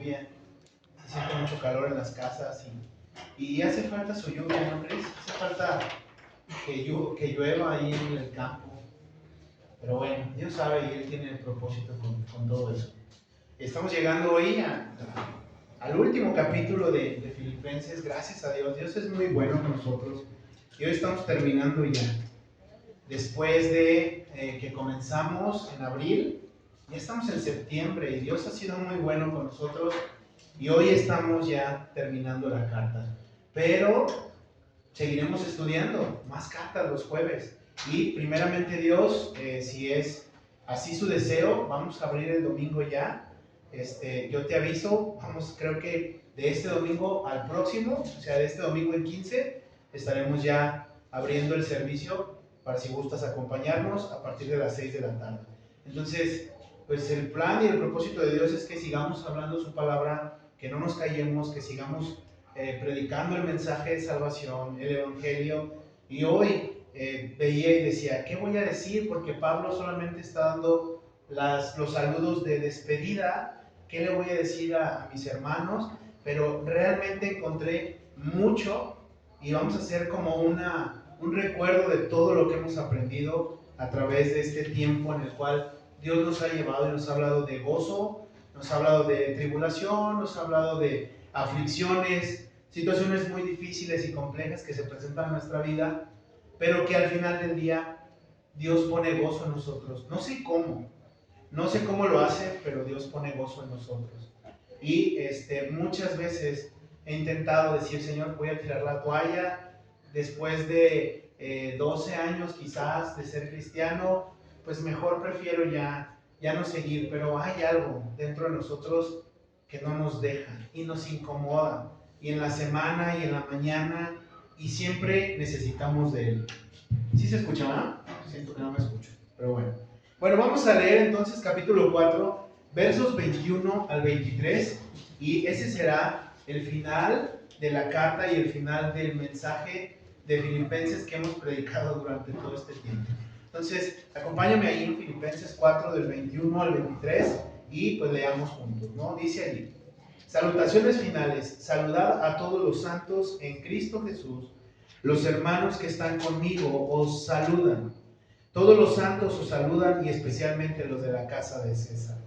lluvia, se siente mucho calor en las casas y hace falta su lluvia, ¿no crees? Hace falta que llueva ahí en el campo. Pero bueno, Dios sabe y Él tiene el propósito con todo eso. Estamos llegando hoy al último capítulo de Filipenses. Gracias a Dios. Dios es muy bueno con nosotros. Y hoy estamos terminando ya. Después de que comenzamos en abril, ya estamos en septiembre y Dios ha sido muy bueno con nosotros. Y hoy estamos ya terminando la carta. Pero seguiremos estudiando más cartas los jueves. Y primeramente Dios, si es así su deseo, vamos a abrir el domingo ya. Yo te aviso, vamos, creo que de este domingo al próximo, o sea, de este domingo el 15, estaremos ya abriendo el servicio para si gustas acompañarnos a partir de las 6 de la tarde. Entonces, pues el plan y el propósito de Dios es que sigamos hablando su palabra, que no nos callemos, que sigamos predicando el mensaje de salvación, el evangelio. Y hoy veía y decía, ¿qué voy a decir? Porque Pablo solamente está dando los saludos de despedida. ¿Qué le voy a decir a mis hermanos? Pero realmente encontré mucho y vamos a hacer como un recuerdo de todo lo que hemos aprendido a través de este tiempo en el cual Dios nos ha llevado y nos ha hablado de gozo, nos ha hablado de tribulación, nos ha hablado de aflicciones, situaciones muy difíciles y complejas que se presentan en nuestra vida, pero que al final del día Dios pone gozo en nosotros. No sé cómo lo hace, pero Dios pone gozo en nosotros. Y muchas veces he intentado decir, Señor, voy a tirar la toalla después de 12 años quizás de ser cristiano, pues mejor prefiero ya no seguir, pero hay algo dentro de nosotros que no nos deja y nos incomoda, y en la semana y en la mañana, y siempre necesitamos de Él. ¿Sí se escucha, no? Siento que no me escucho, pero bueno. Bueno, vamos a leer entonces capítulo 4, versos 21 al 23, y ese será el final de la carta y el final del mensaje de Filipenses que hemos predicado durante todo este tiempo. Entonces, acompáñame ahí en Filipenses 4, del 21 al 23, y pues leamos juntos, ¿no? Dice allí: salutaciones finales, saludad a todos los santos en Cristo Jesús. Los hermanos que están conmigo os saludan. Todos los santos os saludan, y especialmente los de la casa de César.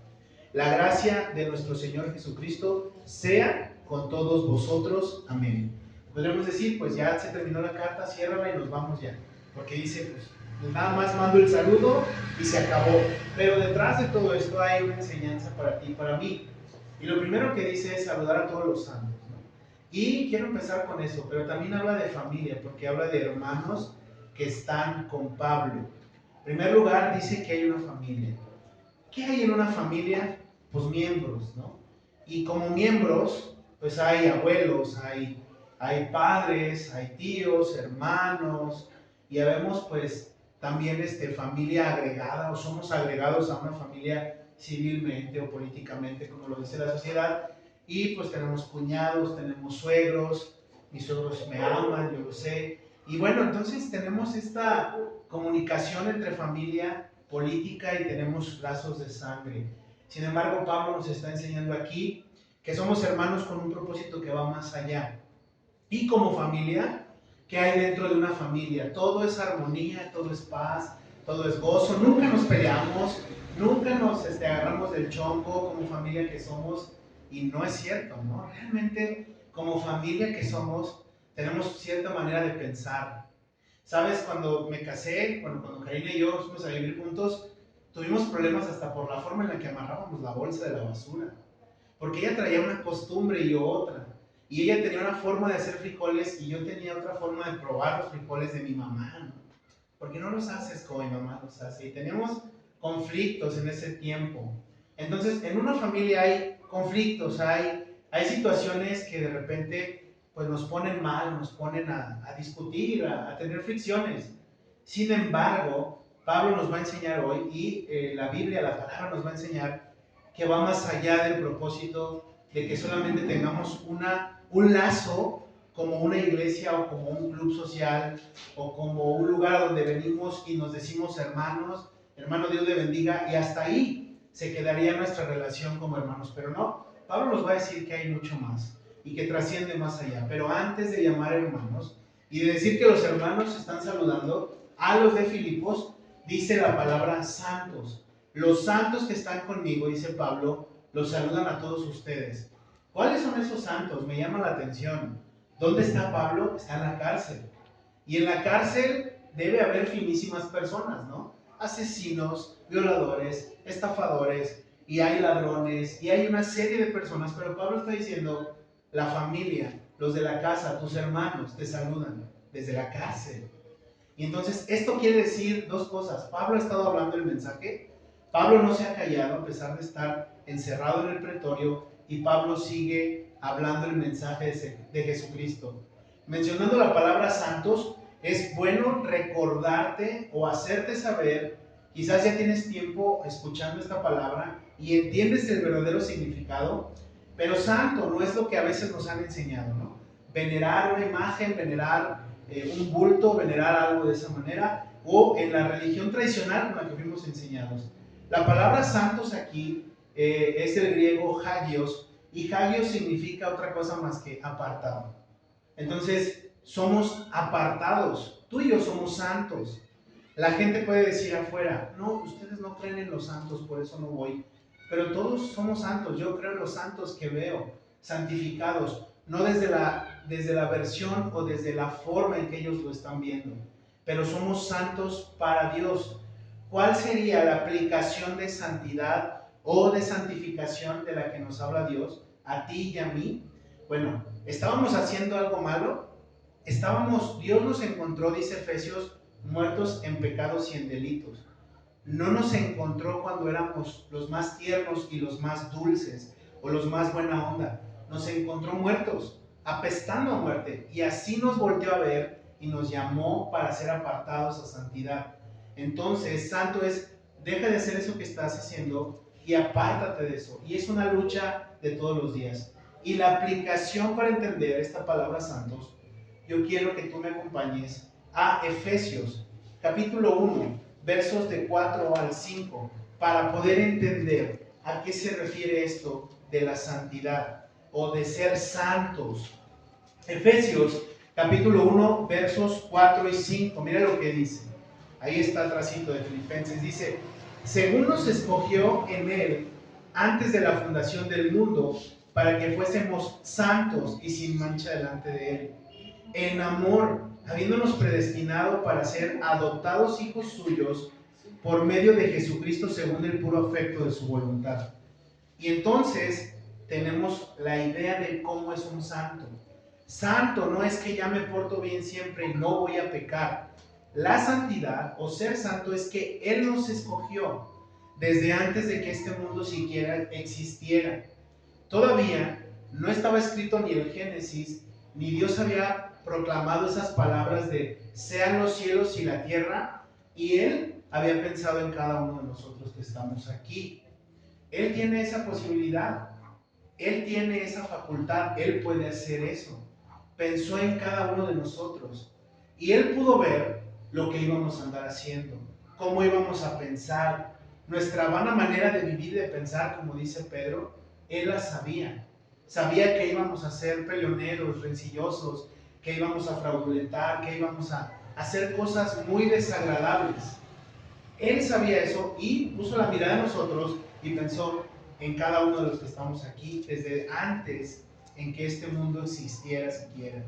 La gracia de nuestro Señor Jesucristo sea con todos vosotros. Amén. Podríamos decir, pues ya se terminó la carta, ciérrala y nos vamos ya. Porque dice, pues nada más mando el saludo y se acabó. Pero detrás de todo esto hay una enseñanza para ti y para mí. Y lo primero que dice es saludar a todos los santos, ¿no? Y quiero empezar con eso, pero también habla de familia, porque habla de hermanos que están con Pablo. En primer lugar, dice que hay una familia. ¿Qué hay en una familia? Pues miembros, ¿no? Y como miembros, pues hay abuelos, hay padres, hay tíos, hermanos, y habemos pues también familia agregada, o somos agregados a una familia civilmente o políticamente, como lo dice la sociedad, y pues tenemos cuñados, tenemos suegros, mis suegros me aman, yo lo sé, y bueno, entonces tenemos esta comunicación entre familia política y tenemos lazos de sangre. Sin embargo, Pablo nos está enseñando aquí que somos hermanos con un propósito que va más allá. Y como familia, ¿qué hay dentro de una familia? Todo es armonía, todo es paz, todo es gozo. Nunca nos peleamos, nunca nos agarramos del chongo como familia que somos. Y no es cierto, ¿no? Realmente, como familia que somos, tenemos cierta manera de pensar. ¿Sabes? Cuando me casé, cuando Karina y yo fuimos a vivir juntos, tuvimos problemas hasta por la forma en la que amarrábamos la bolsa de la basura. Porque ella traía una costumbre y yo otra. Y ella tenía una forma de hacer frijoles y yo tenía otra forma de probar los frijoles de mi mamá, ¿no? Porque no los haces como mi mamá los hace. Y teníamos conflictos en ese tiempo. Entonces, en una familia hay conflictos, hay situaciones que de repente pues nos ponen mal, nos ponen a discutir, a tener fricciones. Sin embargo, Pablo nos va a enseñar hoy, y la Biblia, la palabra, nos va a enseñar que va más allá del propósito de que solamente tengamos un lazo como una iglesia o como un club social o como un lugar donde venimos y nos decimos hermanos, hermano Dios le bendiga, y hasta ahí se quedaría nuestra relación como hermanos. Pero no, Pablo nos va a decir que hay mucho más y que trasciende más allá. Pero antes de llamar hermanos y de decir que los hermanos están saludando a los de Filipos, dice la palabra santos. Los santos que están conmigo, dice Pablo, los saludan a todos ustedes. ¿Cuáles son esos santos? Me llama la atención. ¿Dónde está Pablo? Está en la cárcel. Y en la cárcel debe haber finísimas personas, ¿no? Asesinos, violadores, estafadores, y hay ladrones, y hay una serie de personas, pero Pablo está diciendo, la familia, los de la casa, tus hermanos, te saludan desde la cárcel. Y entonces esto quiere decir dos cosas. Pablo ha estado hablando el mensaje, Pablo no se ha callado a pesar de estar encerrado en el pretorio, y Pablo sigue hablando el mensaje de Jesucristo. Mencionando la palabra santos, es bueno recordarte o hacerte saber, quizás ya tienes tiempo escuchando esta palabra y entiendes el verdadero significado, pero santo no es lo que a veces nos han enseñado, ¿no? Venerar una imagen, venerar un bulto, venerar algo de esa manera, o en la religión tradicional con la que fuimos enseñados. La palabra santos aquí es el griego hagios, y hagios significa otra cosa más que apartado. Entonces, somos apartados. Tú y yo somos santos. La gente puede decir afuera, no, ustedes no creen en los santos, por eso no voy. Pero todos somos santos. Yo creo en los santos que veo, santificados, no desde la versión o desde la forma en que ellos lo están viendo, pero somos santos para Dios. ¿Cuál sería la aplicación de santidad o de santificación de la que nos habla Dios a ti y a mí? Bueno, estábamos haciendo algo malo, Dios nos encontró, dice Efesios, muertos en pecados y en delitos. No nos encontró cuando éramos los más tiernos y los más dulces o los más buena onda. Nos encontró muertos, apestando a muerte, y así nos volteó a ver y nos llamó para ser apartados a santidad. Entonces, santo es, deja de hacer eso que estás haciendo y apártate de eso. Y es una lucha de todos los días. Y la aplicación para entender esta palabra santos, yo quiero que tú me acompañes a Efesios, capítulo 1, versos de 4 al 5, para poder entender a qué se refiere esto de la santidad o de ser santos. Efesios, capítulo 1, versos 4 y 5, mira lo que dice. Ahí está atrásito de Filipenses, dice, según nos escogió en él antes de la fundación del mundo, para que fuésemos santos y sin mancha delante de él, en amor, habiéndonos predestinado para ser adoptados hijos suyos por medio de Jesucristo según el puro afecto de su voluntad. Y entonces tenemos la idea de cómo es un santo. Santo no es que ya me porto bien siempre y no voy a pecar. La santidad o ser santo es que Él nos escogió desde antes de que este mundo siquiera existiera. Todavía no estaba escrito ni el Génesis, ni Dios había proclamado esas palabras de sean los cielos y la tierra, y Él había pensado en cada uno de nosotros que estamos aquí. Él tiene esa posibilidad, Él tiene esa facultad, Él puede hacer eso. Pensó en cada uno de nosotros y Él pudo ver lo que íbamos a andar haciendo, cómo íbamos a pensar, nuestra vana manera de vivir y de pensar, como dice Pedro, Él la sabía. Sabía que íbamos a ser peleoneros, rencillosos, que íbamos a fraudulentar, que íbamos a hacer cosas muy desagradables. Él sabía eso y puso la mirada en nosotros y pensó en cada uno de los que estamos aquí desde antes en que este mundo existiera siquiera.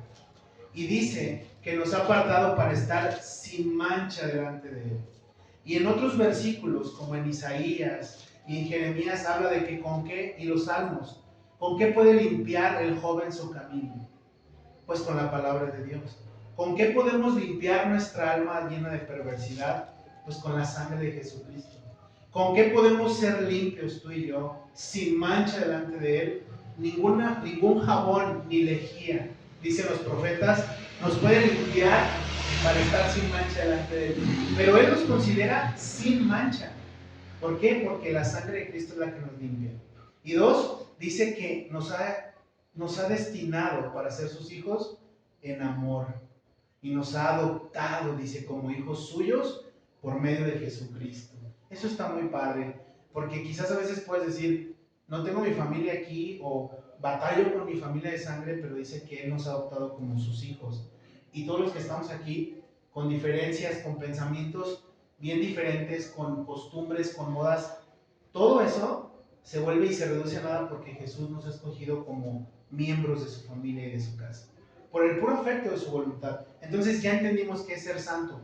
Y dice que nos ha apartado para estar sin mancha delante de Él. Y en otros versículos, como en Isaías y en Jeremías, habla de que con qué, y los salmos, ¿con qué puede limpiar el joven su camino? Pues con la palabra de Dios. ¿Con qué podemos limpiar nuestra alma llena de perversidad? Pues con la sangre de Jesucristo. ¿Con qué podemos ser limpios tú y yo, sin mancha delante de Él? Ningún jabón ni lejía, dicen los profetas, nos puede limpiar para estar sin mancha delante de Él. Pero Él nos considera sin mancha. ¿Por qué? Porque la sangre de Cristo es la que nos limpia. Y dos, dice que nos ha destinado para ser sus hijos en amor. Y nos ha adoptado, dice, como hijos suyos por medio de Jesucristo. Eso está muy padre, porque quizás a veces puedes decir, no tengo mi familia aquí o batallo con mi familia de sangre, pero dice que Él nos ha adoptado como sus hijos. Y todos los que estamos aquí, con diferencias, con pensamientos bien diferentes, con costumbres, con modas, todo eso se vuelve y se reduce a nada porque Jesús nos ha escogido como miembros de su familia y de su casa, por el puro afecto de su voluntad. Entonces ya entendimos qué es ser santo.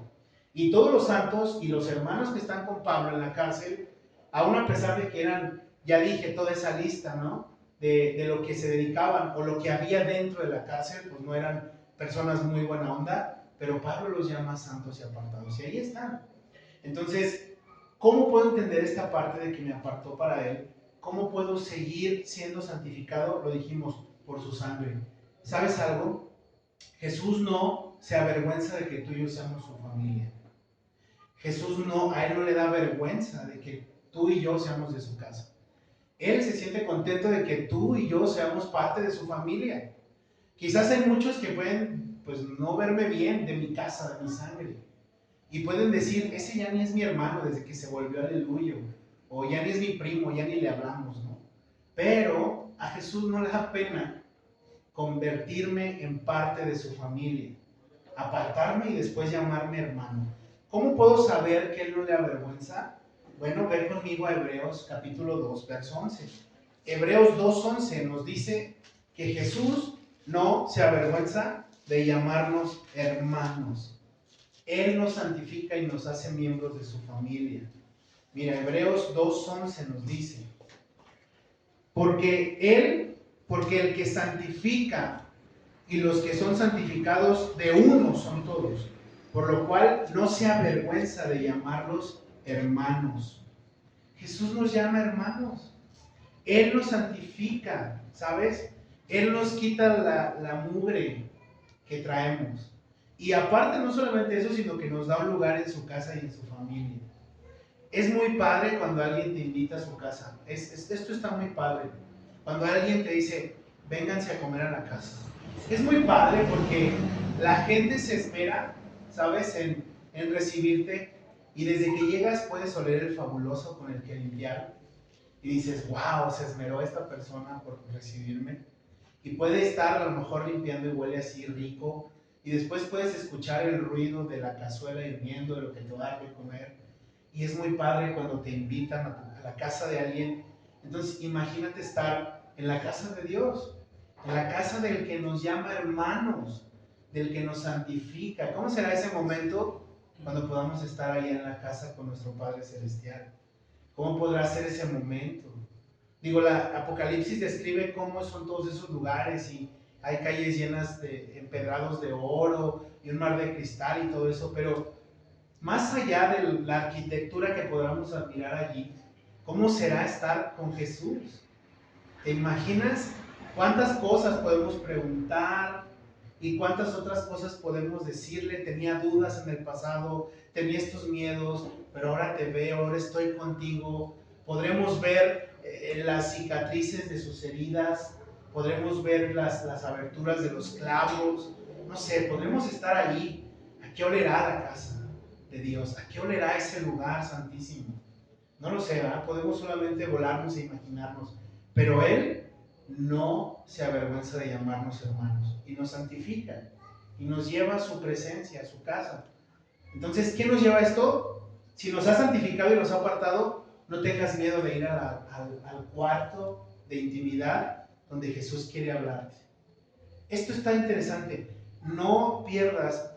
Y todos los santos y los hermanos que están con Pablo en la cárcel, aún a pesar de que eran, ya dije, toda esa lista, ¿no? De lo que se dedicaban o lo que había dentro de la cárcel, pues no eran personas muy buena onda, pero Pablo los llama santos y apartados. Y ahí están. Entonces, ¿cómo puedo entender esta parte de que me apartó para Él? ¿Cómo puedo seguir siendo santificado? Lo dijimos, por su sangre. ¿Sabes algo? Jesús no se avergüenza de que tú y yo seamos su familia. Jesús no, a Él no le da vergüenza de que tú y yo seamos de su casa. Él se siente contento de que tú y yo seamos parte de su familia. Quizás hay muchos que pueden, pues, no verme bien de mi casa, de mi sangre. Y pueden decir, ese ya ni es mi hermano desde que se volvió aleluyo. O ya ni es mi primo, ya ni le hablamos, ¿no? Pero a Jesús no le da pena convertirme en parte de su familia, apartarme y después llamarme hermano. ¿Cómo puedo saber que Él no le avergüenza? Bueno, ve conmigo a Hebreos capítulo 2, verso 11. Hebreos 2:11 nos dice que Jesús no se avergüenza de llamarnos hermanos. Él nos santifica y nos hace miembros de su familia. Mira, Hebreos 2:11 nos dice, porque el que santifica y los que son santificados de uno son todos, por lo cual no se avergüenza de llamarlos hermanos. Jesús nos llama hermanos. Él nos santifica, ¿sabes? Él nos quita la mugre que traemos. Y aparte no solamente eso, sino que nos da un lugar en su casa y en su familia. Es muy padre cuando alguien te invita a su casa. Esto está muy padre. Cuando alguien te dice, vénganse a comer a la casa. Es muy padre porque la gente se espera, ¿sabes?, en recibirte. Y desde que llegas puedes oler el fabuloso con el que limpiar. Y dices, wow, se esmeró esta persona por recibirme. Y puede estar a lo mejor limpiando y huele así rico. Y después puedes escuchar el ruido de la cazuela hirviendo, de lo que te va a dar de comer. Y es muy padre cuando te invitan a la casa de alguien. Entonces imagínate estar en la casa de Dios, en la casa del que nos llama hermanos, del que nos santifica. ¿Cómo será ese momento cuando podamos estar ahí en la casa con nuestro Padre Celestial? ¿Cómo podrá ser ese momento? Digo, la Apocalipsis describe cómo son todos esos lugares y hay calles llenas de empedrados de oro y un mar de cristal y todo eso, pero más allá de la arquitectura que podamos admirar allí, ¿cómo será estar con Jesús? ¿Te imaginas cuántas cosas podemos preguntar y cuántas otras cosas podemos decirle? Tenía dudas en el pasado, tenía estos miedos, pero ahora te veo, ahora estoy contigo. Podremos ver las cicatrices de sus heridas, podremos ver las aberturas de los clavos, no sé, podremos estar allí. ¿A qué olerá la casa de Dios? ¿A qué olerá ese lugar santísimo? No lo sé, ¿verdad? Podemos solamente volarnos e imaginarnos. Pero Él no se avergüenza de llamarnos hermanos y nos santifica y nos lleva a su presencia, a su casa. Entonces, ¿qué nos lleva a esto? Si nos ha santificado y nos ha apartado, no tengas miedo de ir al cuarto de intimidad donde Jesús quiere hablarte. Esto está interesante. No pierdas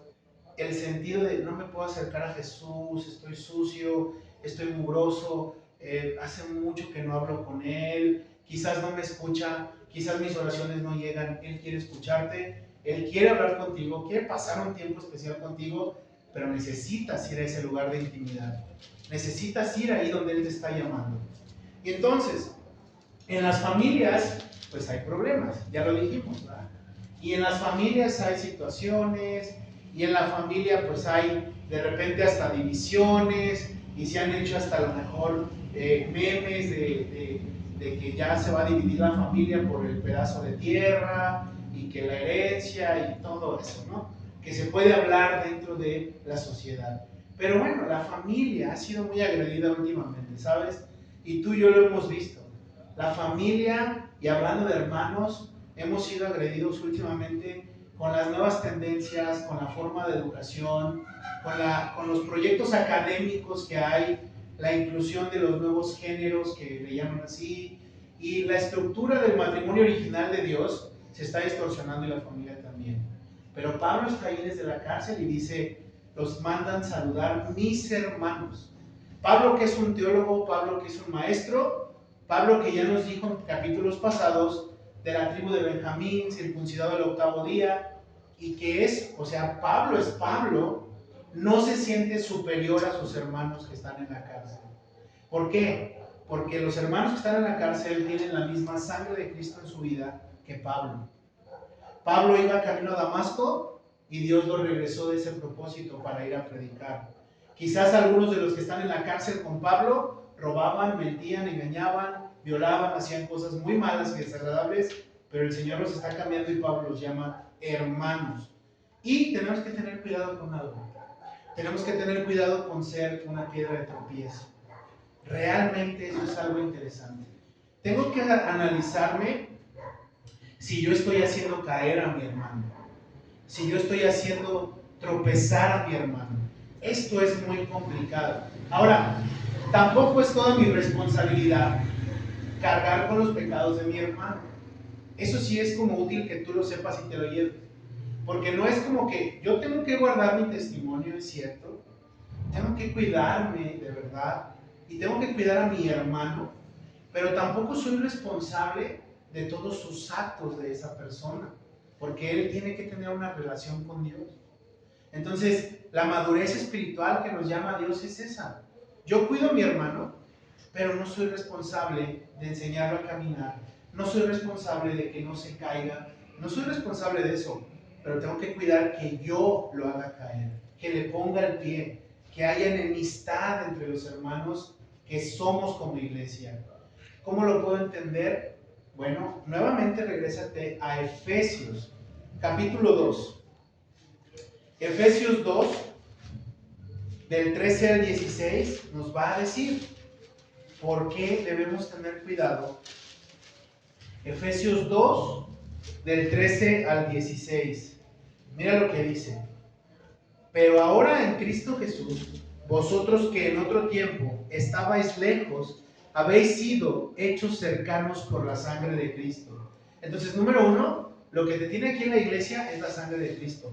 el sentido de no me puedo acercar a Jesús, estoy sucio, estoy mugroso, hace mucho que no hablo con Él, quizás no me escucha, quizás mis oraciones no llegan. Él quiere escucharte, Él quiere hablar contigo, quiere pasar un tiempo especial contigo, pero necesitas ir a ese lugar de intimidad, necesitas ir ahí donde Él te está llamando. Y entonces, en las familias, pues hay problemas, ya lo dijimos, ¿verdad? Y en las familias hay situaciones, y en la familia pues hay de repente hasta divisiones, y se han hecho hasta a lo mejor memes de que ya se va a dividir la familia por el pedazo de tierra, y que la herencia y todo eso, ¿no? Que se puede hablar dentro de la sociedad. Pero bueno, la familia ha sido muy agredida últimamente, ¿sabes? Y tú y yo lo hemos visto. La familia, y hablando de hermanos, hemos sido agredidos últimamente con las nuevas tendencias, con la forma de educación, con los proyectos académicos que hay, la inclusión de los nuevos géneros que le llaman así, y la estructura del matrimonio original de Dios se está distorsionando y la familia también. Pero Pablo está ahí desde la cárcel y dice, los mandan saludar mis hermanos. Pablo, que es un teólogo, Pablo, que es un maestro, Pablo, que ya nos dijo en capítulos pasados de la tribu de Benjamín, circuncidado el 8º día, y que es, o sea, Pablo es Pablo, no se siente superior a sus hermanos que están en la cárcel. ¿Por qué? Porque los hermanos que están en la cárcel tienen la misma sangre de Cristo en su vida que Pablo. Pablo iba camino a Damasco y Dios lo regresó de ese propósito para ir a predicar. Quizás algunos de los que están en la cárcel con Pablo robaban, mentían, engañaban, violaban, hacían cosas muy malas y desagradables, pero el Señor los está cambiando y Pablo los llama hermanos. Y tenemos que tener cuidado con algo. Tenemos que tener cuidado con ser una piedra de tropiezo. Realmente eso es algo interesante. Tengo que analizarme si yo estoy haciendo caer a mi hermano, si yo estoy haciendo tropezar a mi hermano. Esto es muy complicado. Ahora, tampoco es toda mi responsabilidad cargar con los pecados de mi hermano. Eso sí es como útil que tú lo sepas y te lo lleves. Porque no es como que yo tengo que guardar mi testimonio, es cierto. Tengo que cuidarme de verdad y tengo que cuidar a mi hermano, pero tampoco soy responsable de todos sus actos de esa persona, porque él tiene que tener una relación con Dios. Entonces, la madurez espiritual que nos llama a Dios es esa. Yo cuido a mi hermano, pero no soy responsable de enseñarlo a caminar, no soy responsable de que no se caiga, no soy responsable de eso, pero tengo que cuidar que yo lo haga caer, que le ponga el pie, que haya enemistad entre los hermanos que somos como iglesia. ¿Cómo lo puedo entender? Bueno, nuevamente regrésate a Efesios, capítulo 2. Efesios 2, del 13 al 16, nos va a decir por qué debemos tener cuidado. Efesios 2, del 13 al 16. Mira lo que dice. Pero ahora en Cristo Jesús, vosotros que en otro tiempo estabais lejos, habéis sido hechos cercanos por la sangre de Cristo. Entonces, número uno, lo que te tiene aquí en la iglesia es la sangre de Cristo.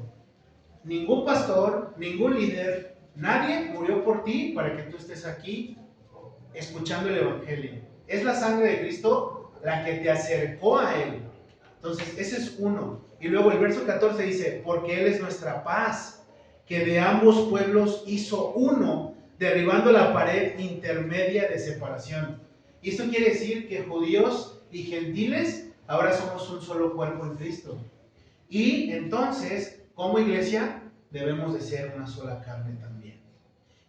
Ningún pastor, ningún líder, nadie murió por ti para que tú estés aquí escuchando el Evangelio. Es la sangre de Cristo la que te acercó a Él. Entonces, ese es uno. Y luego el verso 14 dice, porque Él es nuestra paz, que de ambos pueblos hizo uno, derribando la pared intermedia de separación. Y esto quiere decir que judíos y gentiles ahora somos un solo cuerpo en Cristo. Y entonces, como iglesia, debemos de ser una sola carne también.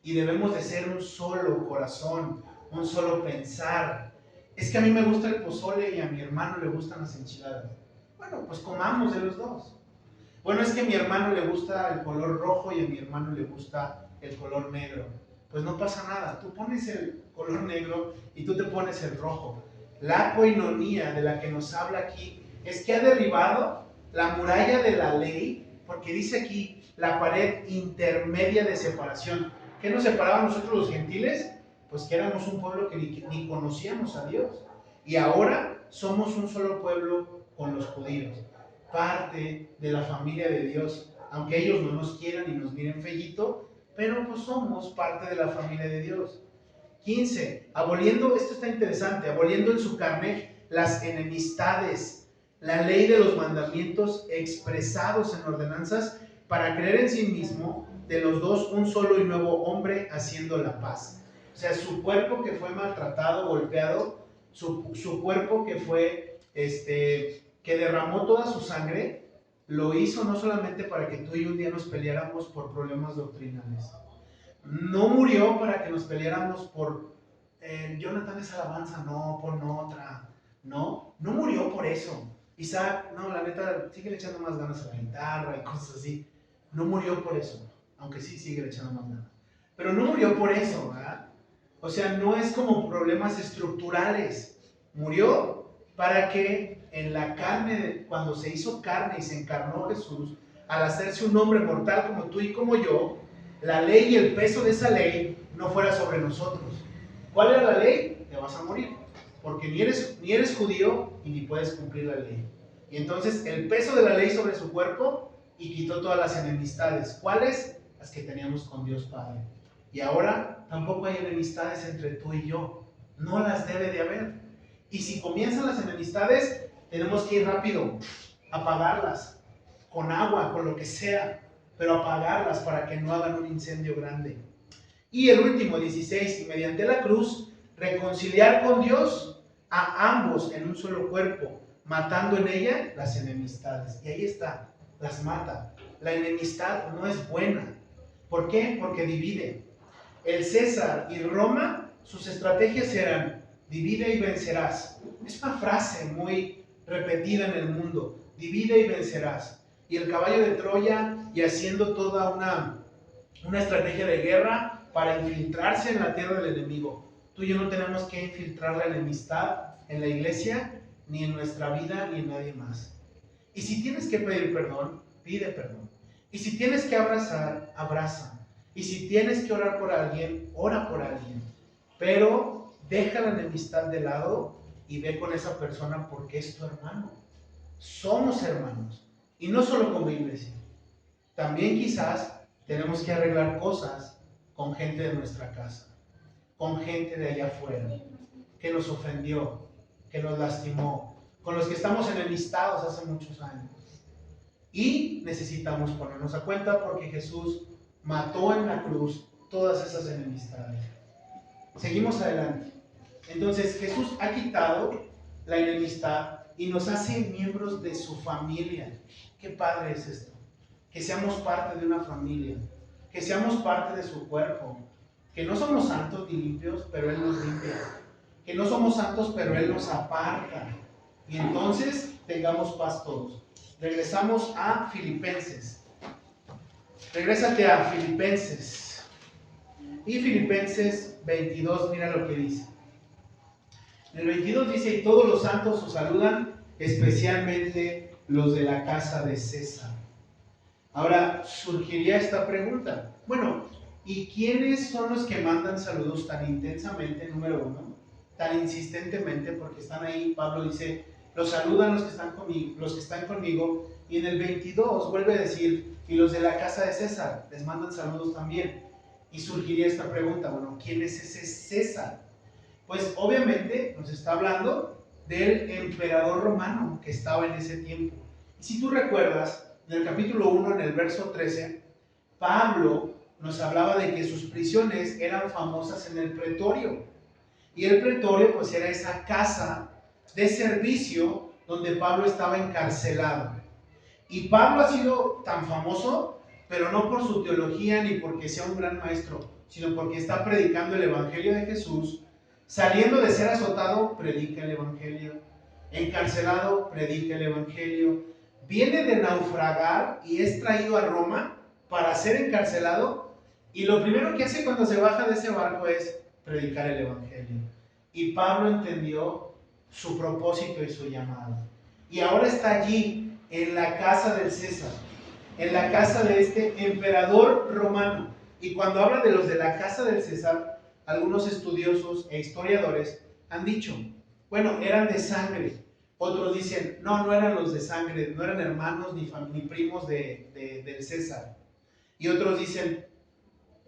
Y debemos de ser un solo corazón, un solo pensar. Es que a mí me gusta el pozole y a mi hermano le gustan las enchiladas. Bueno, pues comamos de los dos. Bueno, es que a mi hermano le gusta el color rojo y a mi hermano le gusta el color negro. Pues no pasa nada, tú pones el color negro y tú te pones el rojo. La coinonía de la que nos habla aquí es que ha derribado la muralla de la ley, porque dice aquí la pared intermedia de separación. ¿Qué nos separaba a nosotros los gentiles? Pues que éramos un pueblo que ni conocíamos a Dios. Y ahora somos un solo pueblo con los judíos, parte de la familia de Dios, aunque ellos no nos quieran y nos miren fellito, pero pues somos parte de la familia de Dios. 15. Aboliendo, esto está interesante, aboliendo en su carne las enemistades, la ley de los mandamientos expresados en ordenanzas, para creer en sí mismo, de los dos un solo y nuevo hombre, haciendo la paz. O sea, su cuerpo que fue maltratado, golpeado, su cuerpo que fue, que derramó toda su sangre, lo hizo no solamente para que tú y yo un día nos peleáramos por problemas doctrinales. No murió para que nos peleáramos por Jonathan es alabanza, no, pon otra. No, no murió por eso. Isaac, no, la neta, sigue echando más ganas a la guitarra y cosas así. No murió por eso, aunque sí sigue echando más ganas. Pero no murió por eso, ¿verdad? O sea, no es como problemas estructurales. Murió para que en la carne, cuando se hizo carne y se encarnó Jesús, al hacerse un hombre mortal como tú y como yo, la ley y el peso de esa ley no fuera sobre nosotros. ¿Cuál era la ley? Te vas a morir, porque ni eres judío y ni puedes cumplir la ley. Y entonces el peso de la ley sobre su cuerpo y quitó todas las enemistades. ¿Cuáles? Las que teníamos con Dios Padre. Y ahora tampoco hay enemistades entre tú y yo. No las debe de haber. Y si comienzan las enemistades, tenemos que ir rápido, apagarlas, con agua, con lo que sea, pero apagarlas para que no hagan un incendio grande. Y el último, 16, y mediante la cruz, reconciliar con Dios a ambos en un solo cuerpo, matando en ella las enemistades. Y ahí está, las mata. La enemistad no es buena. ¿Por qué? Porque divide. El César y Roma, sus estrategias eran: divide y vencerás. Es una frase muy repetida en el mundo: divide y vencerás. Y el caballo de Troya, y haciendo toda una estrategia de guerra para infiltrarse en la tierra del enemigo. Tú y yo no tenemos que infiltrar la enemistad en la iglesia, ni en nuestra vida, ni en nadie más. Y si tienes que pedir perdón, pide perdón. Y si tienes que abrazar, abraza. Y si tienes que orar por alguien, ora por alguien. Pero deja la enemistad de lado y ve con esa persona porque es tu hermano. Somos hermanos. Y no solo como iglesia. También quizás tenemos que arreglar cosas con gente de nuestra casa, con gente de allá afuera, que nos ofendió, que nos lastimó, con los que estamos enemistados hace muchos años. Y necesitamos ponernos a cuenta porque Jesús mató en la cruz todas esas enemistades. Seguimos adelante. Entonces Jesús ha quitado la enemistad y nos hace miembros de su familia. Qué padre es esto. Que seamos parte de una familia, que seamos parte de su cuerpo, que no somos santos ni limpios, pero Él nos limpia, que no somos santos, pero Él nos aparta, y entonces tengamos paz todos. Regresamos a Filipenses. Regrésate a Filipenses. Y Filipenses 22, mira lo que dice. En el 22 dice: y todos los santos os saludan, especialmente los de la casa de César. Ahora surgiría esta pregunta: bueno, ¿y quiénes son los que mandan saludos tan intensamente, número uno, tan insistentemente? Porque están ahí. Pablo dice: los saludan los que están conmigo, y en el 22 vuelve a decir: y los de la casa de César les mandan saludos también. Y surgiría esta pregunta: bueno, ¿quién es ese César? Pues obviamente nos está hablando del emperador romano que estaba en ese tiempo. Y si tú recuerdas, en el capítulo 1, en el verso 13, Pablo nos hablaba de que sus prisiones eran famosas en el pretorio. Y el pretorio pues era esa casa de servicio donde Pablo estaba encarcelado. Y Pablo ha sido tan famoso, pero no por su teología ni porque sea un gran maestro, sino porque está predicando el evangelio de Jesús. Saliendo de ser azotado, predica el evangelio. Encarcelado, predica el evangelio. Viene de naufragar y es traído a Roma para ser encarcelado, y lo primero que hace cuando se baja de ese barco es predicar el evangelio. Y Pablo entendió su propósito y su llamado. Y ahora está allí, en la casa del César, en la casa de este emperador romano. Y cuando habla de los de la casa del César, algunos estudiosos e historiadores han dicho: bueno, eran de sangre. Otros dicen: no, no eran los de sangre, no eran hermanos ni primos del César. Y otros dicen: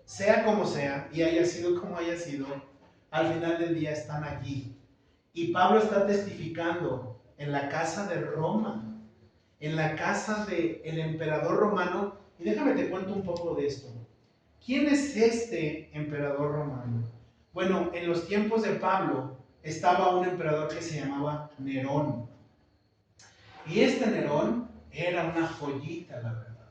sea como sea, y haya sido como haya sido, al final del día están allí. Y Pablo está testificando en la casa de Roma, en la casa del emperador romano. Y déjame te cuento un poco de esto. ¿Quién es este emperador romano? Bueno, en los tiempos de Pablo estaba un emperador que se llamaba Nerón. Y este Nerón era una joyita, la verdad.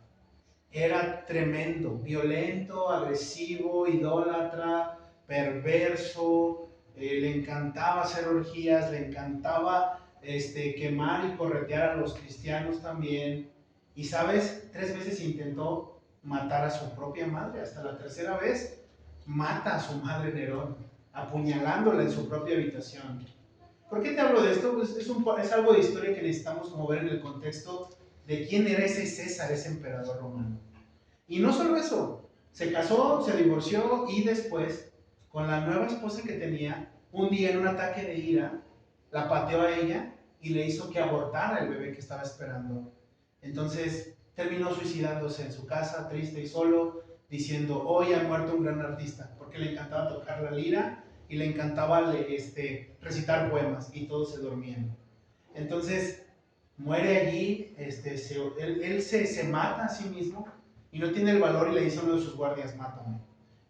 Era tremendo, violento, agresivo, idólatra, perverso. Le encantaba hacer orgías, le encantaba quemar y corretear a los cristianos también. Y sabes, 3 veces intentó matar a su propia madre. Hasta la tercera vez mata a su madre Nerón, apuñalándola en su propia habitación. ¿Por qué te hablo de esto? Pues es algo de historia que necesitamos como ver en el contexto de quién era ese César, ese emperador romano. Y no solo eso, se casó, se divorció y después, con la nueva esposa que tenía, un día en un ataque de ira, la pateó a ella y le hizo que abortara el bebé que estaba esperando. Entonces terminó suicidándose en su casa, triste y solo, diciendo, hoy ha muerto un gran artista, porque le encantaba tocar la lira y le encantaba recitar poemas, y todos se dormían. Entonces muere allí, él se mata a sí mismo, y no tiene el valor y le dice a uno de sus guardias, mátame.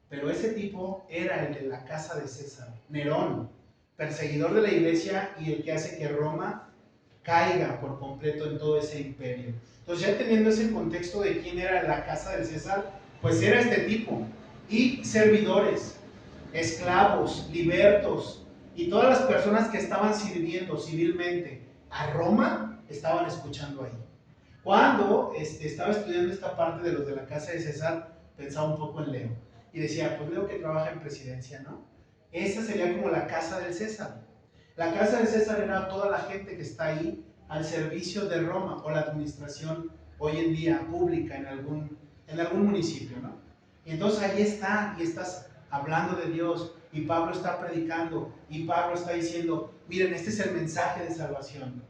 Pero ese tipo era el de la casa de César, Nerón, perseguidor de la iglesia y el que hace que Roma caiga por completo en todo ese imperio. Entonces, ya teniendo ese contexto de quién era la casa de César, pues era este tipo. Y servidores, esclavos, libertos y todas las personas que estaban sirviendo civilmente a Roma estaban escuchando ahí. Cuando estaba estudiando esta parte de los de la casa de César, pensaba un poco en Leo y decía, pues Leo que trabaja en presidencia, ¿no? Esa sería como la casa del César. La casa del César era toda la gente que está ahí al servicio de Roma, o la administración hoy en día pública en algún municipio, ¿no? Y entonces ahí está, y estás hablando de Dios, y Pablo está predicando, y Pablo está diciendo, miren, este es el mensaje de salvación.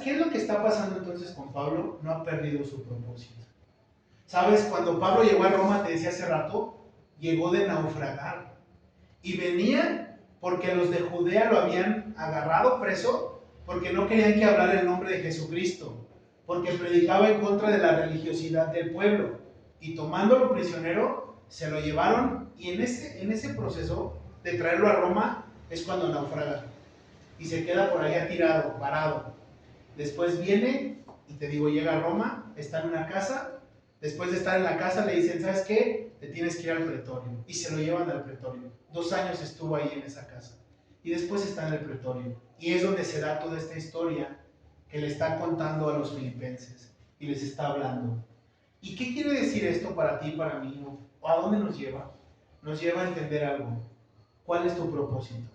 ¿Qué es lo que está pasando entonces con Pablo? No ha perdido su propósito. ¿Sabes? Cuando Pablo llegó a Roma, te decía hace rato, llegó de naufragar. Y venía porque los de Judea lo habían agarrado preso, porque no querían que hablara el nombre de Jesucristo, porque predicaba en contra de la religiosidad del pueblo. Y tomándolo prisionero, se lo llevaron, y en ese proceso de traerlo a Roma es cuando naufraga. Y se queda por allá tirado, parado. Después viene, y te digo, llega a Roma, está en una casa. Después de estar en la casa le dicen, ¿sabes qué? Te tienes que ir al pretorio. Y se lo llevan al pretorio. 2 años estuvo ahí en esa casa. Y después está en el pretorio. Y es donde se da toda esta historia que le está contando a los filipenses. Y les está hablando. ¿Y qué quiere decir esto para ti y para mí? ¿O a dónde nos lleva? Nos lleva a entender algo. ¿Cuál es tu propósito?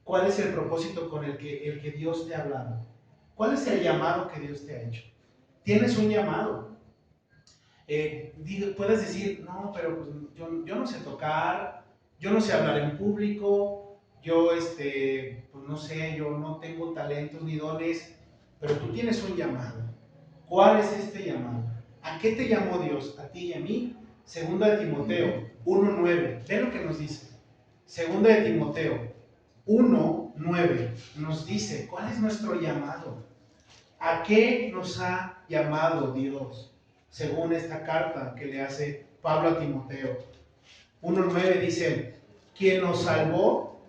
¿Cuál es el propósito con el que Dios te ha hablado? ¿Cuál es el llamado que Dios te ha hecho? Tienes un llamado. Puedes decir, no, pero pues, yo no sé tocar, yo no sé hablar en público, yo pues no sé, yo no tengo talentos ni dones, pero tú tienes un llamado. ¿Cuál es este llamado? ¿A qué te llamó Dios? A ti y a mí. Segunda de Timoteo 1:9. Ve lo que nos dice. Segunda de Timoteo 1:9 nos dice, ¿cuál es nuestro llamado? ¿A qué nos ha llamado Dios? Según esta carta que le hace Pablo a Timoteo. 1:9 dice, quien nos salvó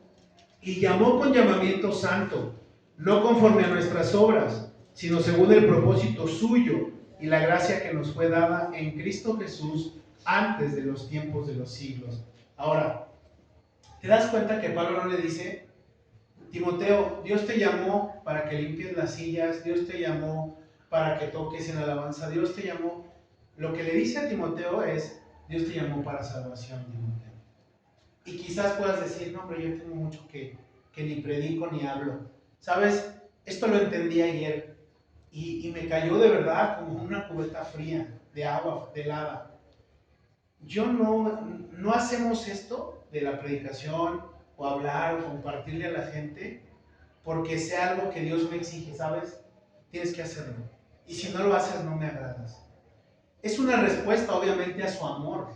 y llamó con llamamiento santo, no conforme a nuestras obras, sino según el propósito suyo y la gracia que nos fue dada en Cristo Jesús antes de los tiempos de los siglos. Ahora, ¿te das cuenta que Pablo no le dice, Timoteo, Dios te llamó para que limpies las sillas, Dios te llamó para que toques en alabanza, Dios te llamó? Lo que le dice a Timoteo es, Dios te llamó para salvación, Timoteo. Y quizás puedas decir, no, pero yo tengo mucho que ni predico ni hablo. ¿Sabes? Esto lo entendí ayer y me cayó de verdad como una cubeta fría de agua helada. No hacemos esto de la predicación o hablar o compartirle a la gente porque sea algo que Dios me exige, ¿sabes? Tienes que hacerlo. Y si no lo haces, no me agradas. Es una respuesta, obviamente, a su amor.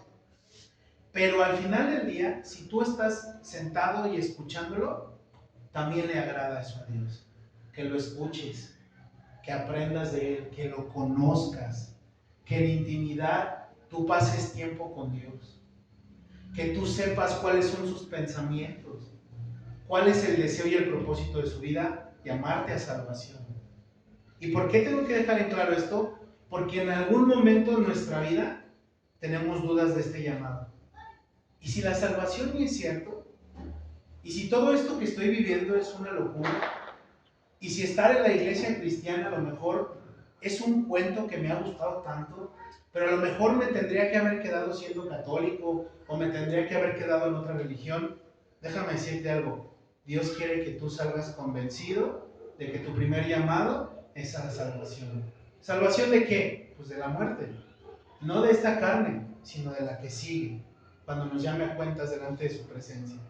Pero al final del día, si tú estás sentado y escuchándolo, también le agrada eso a Dios. Que lo escuches, que aprendas de Él, que lo conozcas, que en intimidad tú pases tiempo con Dios. Que tú sepas cuáles son sus pensamientos, cuál es el deseo y el propósito de su vida, llamarte a salvación. ¿Y por qué tengo que dejar en claro esto? Porque en algún momento en nuestra vida tenemos dudas de este llamado. ¿Y si la salvación ni es cierto? ¿Y si todo esto que estoy viviendo es una locura? ¿Y si estar en la iglesia cristiana a lo mejor es un cuento que me ha gustado tanto, pero a lo mejor me tendría que haber quedado siendo católico o me tendría que haber quedado en otra religión? Déjame decirte algo. Dios quiere que tú salgas convencido de que tu primer llamado es a la salvación. ¿Salvación de qué? Pues de la muerte. No de esta carne, sino de la que sigue, cuando nos llame a cuentas delante de su presencia.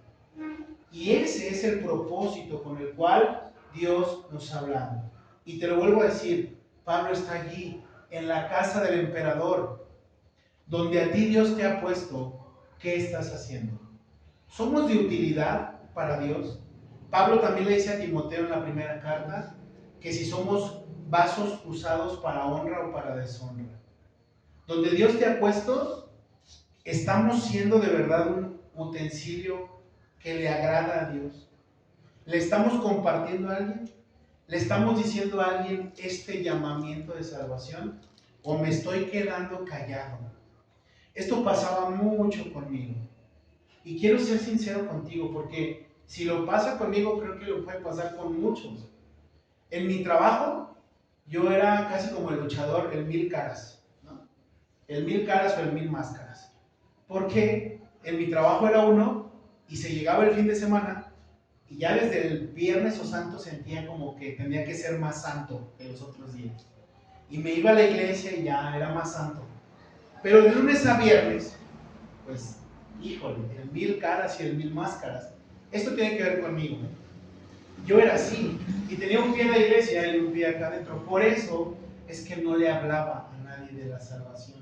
Y ese es el propósito con el cual Dios nos ha hablado. Y te lo vuelvo a decir, Pablo está allí, en la casa del emperador, donde a ti Dios te ha puesto. ¿Qué estás haciendo? ¿Somos de utilidad para Dios? Pablo también le dice a Timoteo en la primera carta que si somos vasos usados para honra o para deshonra. Donde Dios te ha puesto, estamos siendo de verdad un utensilio que le agrada a Dios. ¿Le estamos compartiendo a alguien? ¿Le estamos diciendo a alguien este llamamiento de salvación? ¿O me estoy quedando callado? Esto pasaba mucho conmigo. Y quiero ser sincero contigo, porque si lo pasa conmigo, creo que lo puede pasar con muchos. En mi trabajo, yo era casi como el luchador, el 1000 caras, ¿no? El 1000 caras o el 1000 máscaras. Porque en mi trabajo era uno, y se llegaba el fin de semana, y ya desde el viernes o santo sentía como que tenía que ser más santo que los otros días. Y me iba a la iglesia y ya era más santo. Pero de lunes a viernes, pues, híjole, el 1000 caras y el 1000 máscaras. Esto tiene que ver conmigo. Yo era así, y tenía un pie en la iglesia y un pie acá adentro. Por eso es que no le hablaba a nadie de la salvación.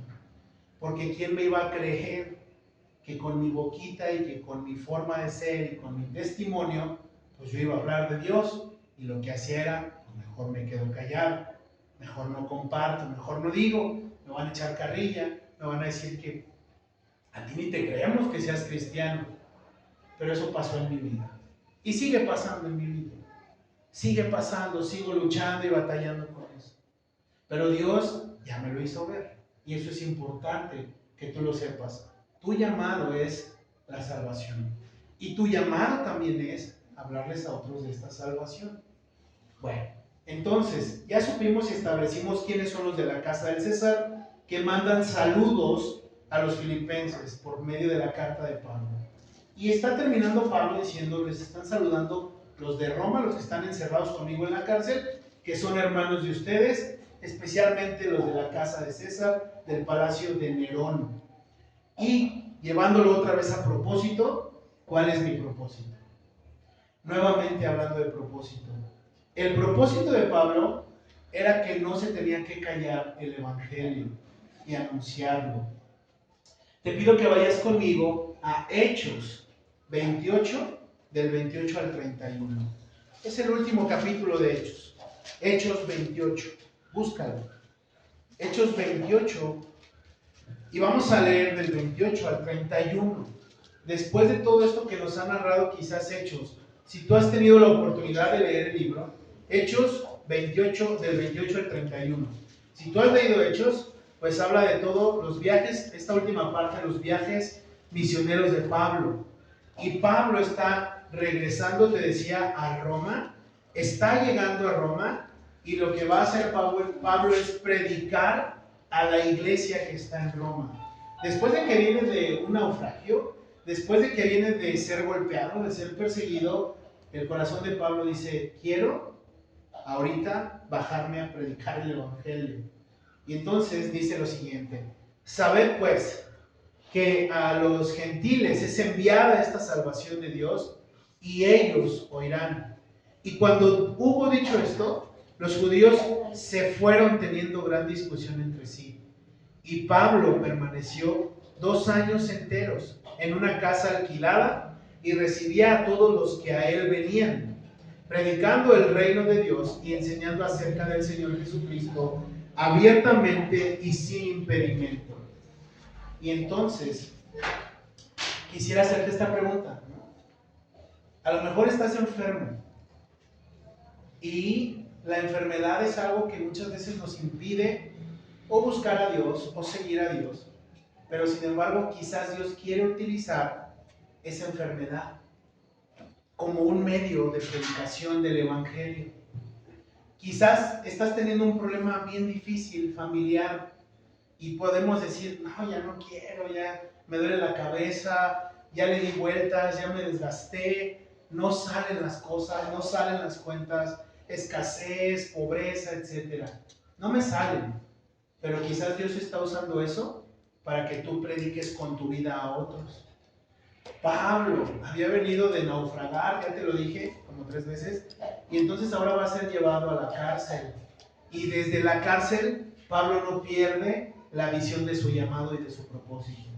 Porque ¿quién me iba a creer que con mi boquita y que con mi forma de ser y con mi testimonio, pues yo iba a hablar de Dios? Y lo que hacía era, pues mejor me quedo callado, mejor no comparto, mejor no digo, me van a echar carrilla, me van a decir que a ti ni te creemos que seas cristiano. Pero eso pasó en mi vida. Y sigue pasando en mi vida. Sigue pasando, sigo luchando y batallando con eso. Pero Dios ya me lo hizo ver. Y eso es importante que tú lo sepas. Tu llamado es la salvación. Y tu llamado también es hablarles a otros de esta salvación. Bueno, entonces ya supimos y establecimos quiénes son los de la casa del César, que mandan saludos a los filipenses por medio de la carta de Pablo. Y está terminando Pablo diciendo, les están saludando los de Roma, los que están encerrados conmigo en la cárcel, que son hermanos de ustedes, especialmente los de la casa de César, del palacio de Nerón. Y llevándolo otra vez a propósito, ¿cuál es mi propósito? Nuevamente hablando de propósito. El propósito de Pablo era que no se tenía que callar el evangelio y anunciarlo. Te pido que vayas conmigo a Hechos 28, del 28 al 31. Es el último capítulo de Hechos. Hechos 28. Búscalo. Hechos 28. Y vamos a leer del 28 al 31. Después de todo esto que nos ha narrado quizás Hechos, si tú has tenido la oportunidad de leer el libro, Hechos 28, del 28 al 31. Si tú has leído Hechos, pues habla de todos los viajes, esta última parte, los viajes misioneros de Pablo. Y Pablo está regresando, te decía, a Roma, está llegando a Roma, y lo que va a hacer Pablo es predicar a la iglesia que está en Roma. Después de que viene de un naufragio, después de que viene de ser golpeado, de ser perseguido, el corazón de Pablo dice, quiero ahorita bajarme a predicar el evangelio. Y entonces dice lo siguiente, sabed pues que a los gentiles es enviada esta salvación de Dios, y ellos oirán. Y cuando hubo dicho esto, los judíos se fueron teniendo gran discusión entre sí. Y Pablo permaneció 2 años enteros en una casa alquilada y recibía a todos los que a él venían, predicando el reino de Dios y enseñando acerca del Señor Jesucristo abiertamente y sin impedimento. Y entonces, quisiera hacerte esta pregunta, ¿no? A lo mejor estás enfermo y la enfermedad es algo que muchas veces nos impide o buscar a Dios o seguir a Dios, pero sin embargo quizás Dios quiere utilizar esa enfermedad como un medio de predicación del evangelio. Quizás estás teniendo un problema bien difícil, familiar, y podemos decir, no, ya no quiero, ya me duele la cabeza, ya le di vueltas, ya me desgasté, no salen las cosas, no salen las cuentas, escasez, pobreza, etc. No me salen, pero quizás Dios está usando eso para que tú prediques con tu vida a otros. Pablo había venido de naufragar, ya te lo dije como 3 veces, y entonces ahora va a ser llevado a la cárcel. Y desde la cárcel, Pablo no pierde la visión de su llamado y de su propósito.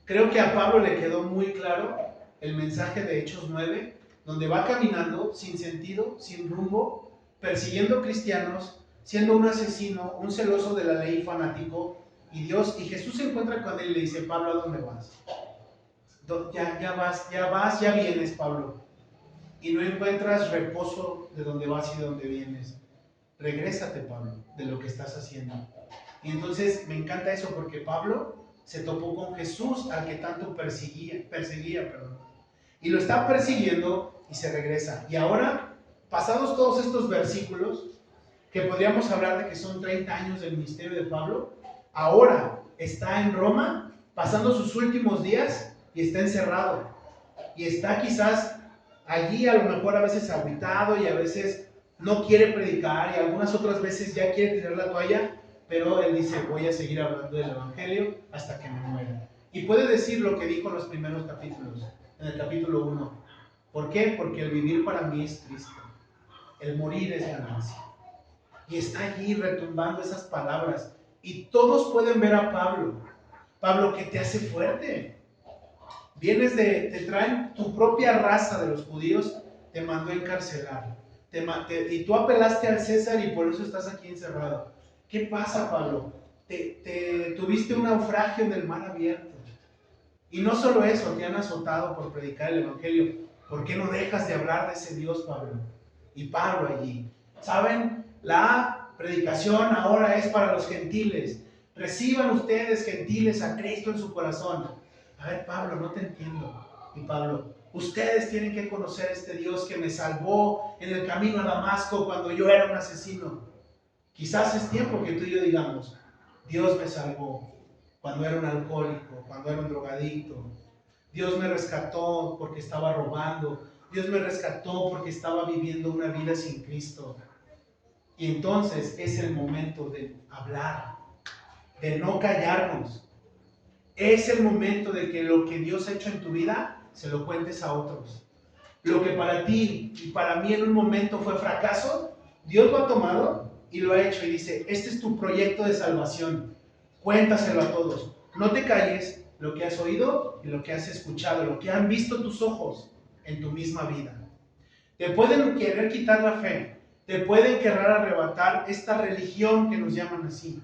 Creo que a Pablo le quedó muy claro el mensaje de Hechos 9, donde va caminando sin sentido, sin rumbo, persiguiendo cristianos, siendo un asesino, un celoso de la ley, fanático, y Jesús se encuentra con él y le dice: Pablo, ¿a dónde vas? Ya vienes, Pablo, y no encuentras reposo de donde vas y de donde vienes. Regrésate, Pablo, de lo que estás haciendo. Y entonces me encanta eso, porque Pablo se topó con Jesús, al que tanto perseguía, y lo está persiguiendo y se regresa. Y ahora, pasados todos estos versículos, que podríamos hablar de que son 30 años del ministerio de Pablo, ahora está en Roma, pasando sus últimos días, y está encerrado. Y está quizás allí, a lo mejor a veces agüitado, y a veces no quiere predicar, y algunas otras veces ya quiere tirar la toalla, pero él dice: voy a seguir hablando del Evangelio hasta que me muera. Y puede decir lo que dijo en los primeros capítulos, en el capítulo 1. ¿Por qué? Porque el vivir para mí es Cristo, el morir es ganancia. Y está allí retumbando esas palabras, y todos pueden ver a Pablo. Pablo, ¿qué te hace fuerte? Te traen tu propia raza de los judíos, te mandó a encarcelar. Y tú apelaste al César y por eso estás aquí encerrado. ¿Qué pasa, Pablo? Tuviste un naufragio en el mar abierto. Y no solo eso, te han azotado por predicar el Evangelio. ¿Por qué no dejas de hablar de ese Dios, Pablo? Y Pablo allí. ¿Saben? La predicación ahora es para los gentiles. Reciban ustedes, gentiles, a Cristo en su corazón. A ver, Pablo, no te entiendo. Y Pablo: ustedes tienen que conocer a este Dios que me salvó en el camino a Damasco cuando yo era un asesino. Quizás es tiempo que tú y yo digamos: Dios me salvó cuando era un alcohólico, cuando era un drogadicto. Dios me rescató porque estaba robando. Dios me rescató porque estaba viviendo una vida sin Cristo. Y entonces es el momento de hablar, de no callarnos. Es el momento de que lo que Dios ha hecho en tu vida se lo cuentes a otros. Lo que para ti y para mí en un momento fue fracaso, Dios lo ha tomado y lo ha hecho y dice: este es tu proyecto de salvación, cuéntaselo a todos. No te calles lo que has oído y lo que has escuchado, lo que han visto tus ojos en tu misma vida. Te pueden querer quitar la fe, te pueden querer arrebatar esta religión que nos llaman así.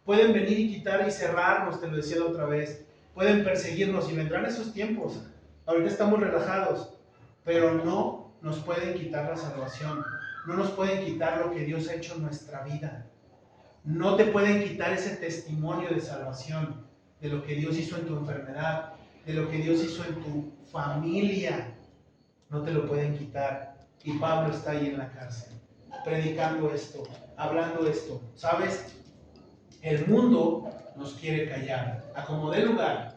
Pueden venir y quitar y cerrarnos, te lo decía la otra vez. Pueden perseguirnos y vendrán esos tiempos. Ahorita estamos relajados, pero no nos pueden quitar la salvación. No nos pueden quitar lo que Dios ha hecho en nuestra vida. No te pueden quitar ese testimonio de salvación, de lo que Dios hizo en tu enfermedad, de lo que Dios hizo en tu familia. No te lo pueden quitar. Y Pablo está ahí en la cárcel, predicando esto, hablando esto. ¿Sabes? El mundo nos quiere callar, a como dé lugar.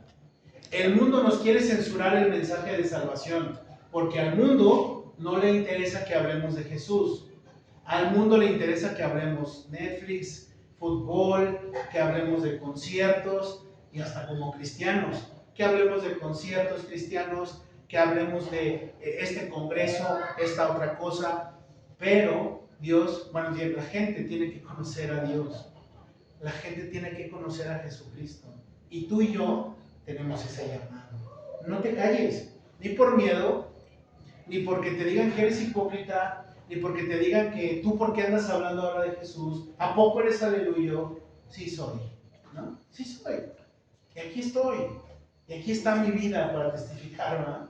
El mundo nos quiere censurar el mensaje de salvación, porque al mundo no le interesa que hablemos de Jesús. Al mundo le interesa que hablemos Netflix, fútbol, que hablemos de conciertos, y hasta como cristianos, que hablemos de conciertos cristianos, que hablemos de este congreso, esta otra cosa. Pero la gente tiene que conocer a Dios. La gente tiene que conocer a Jesucristo. Y tú y yo tenemos ese llamado. No te calles, ni por miedo, ni porque te digan que eres hipócrita, ni porque te digan que tú por qué andas hablando ahora de Jesús. ¿A poco eres aleluyo? Sí soy, ¿no? Sí soy. Y aquí estoy. Y aquí está mi vida para testificar, ¿no?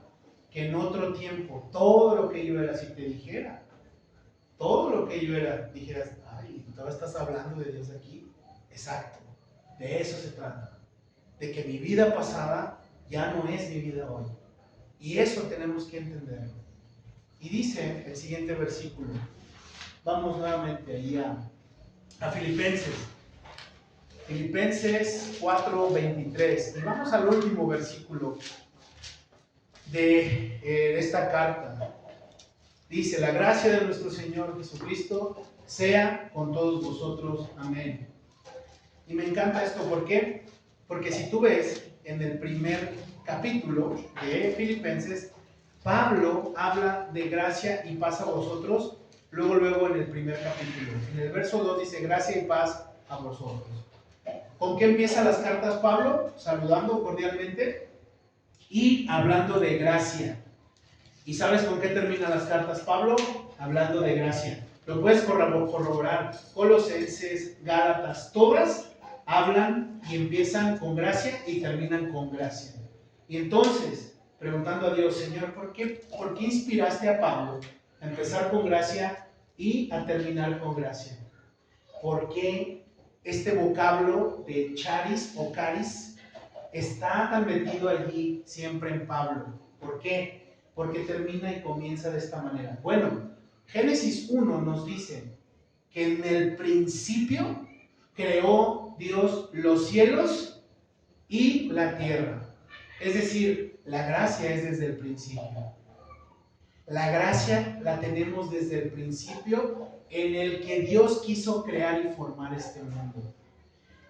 Que en otro tiempo, todo lo que yo era, si te dijera, todo lo que yo era, dijeras: ay, ¿tú estás hablando de Dios aquí? Exacto, de eso se trata, de que mi vida pasada ya no es mi vida hoy. Y eso tenemos que entenderlo. Y dice el siguiente versículo, vamos nuevamente ahí a Filipenses 4:23, y vamos al último versículo de esta carta. Dice: la gracia de nuestro Señor Jesucristo sea con todos vosotros. Amén. Y me encanta esto, ¿por qué? Porque si tú ves en el primer capítulo de Filipenses, Pablo habla de gracia y paz a vosotros, luego en el primer capítulo. En el verso 2 dice: gracia y paz a vosotros. ¿Con qué empiezan las cartas Pablo? Saludando cordialmente y hablando de gracia. ¿Y sabes con qué terminan las cartas Pablo? Hablando de gracia. Lo puedes corroborar. Colosenses, Gálatas, todas hablan y empiezan con gracia y terminan con gracia. Y entonces, preguntando a Dios: Señor, ¿por qué inspiraste a Pablo a empezar con gracia y a terminar con gracia? ¿Por qué este vocablo de charis o caris está tan metido allí siempre en Pablo? ¿Por qué? Porque termina y comienza de esta manera. Bueno, Génesis 1 nos dice que en el principio creó Dios los cielos y la tierra. Es decir, la gracia es desde el principio. La gracia la tenemos desde el principio en el que Dios quiso crear y formar este mundo.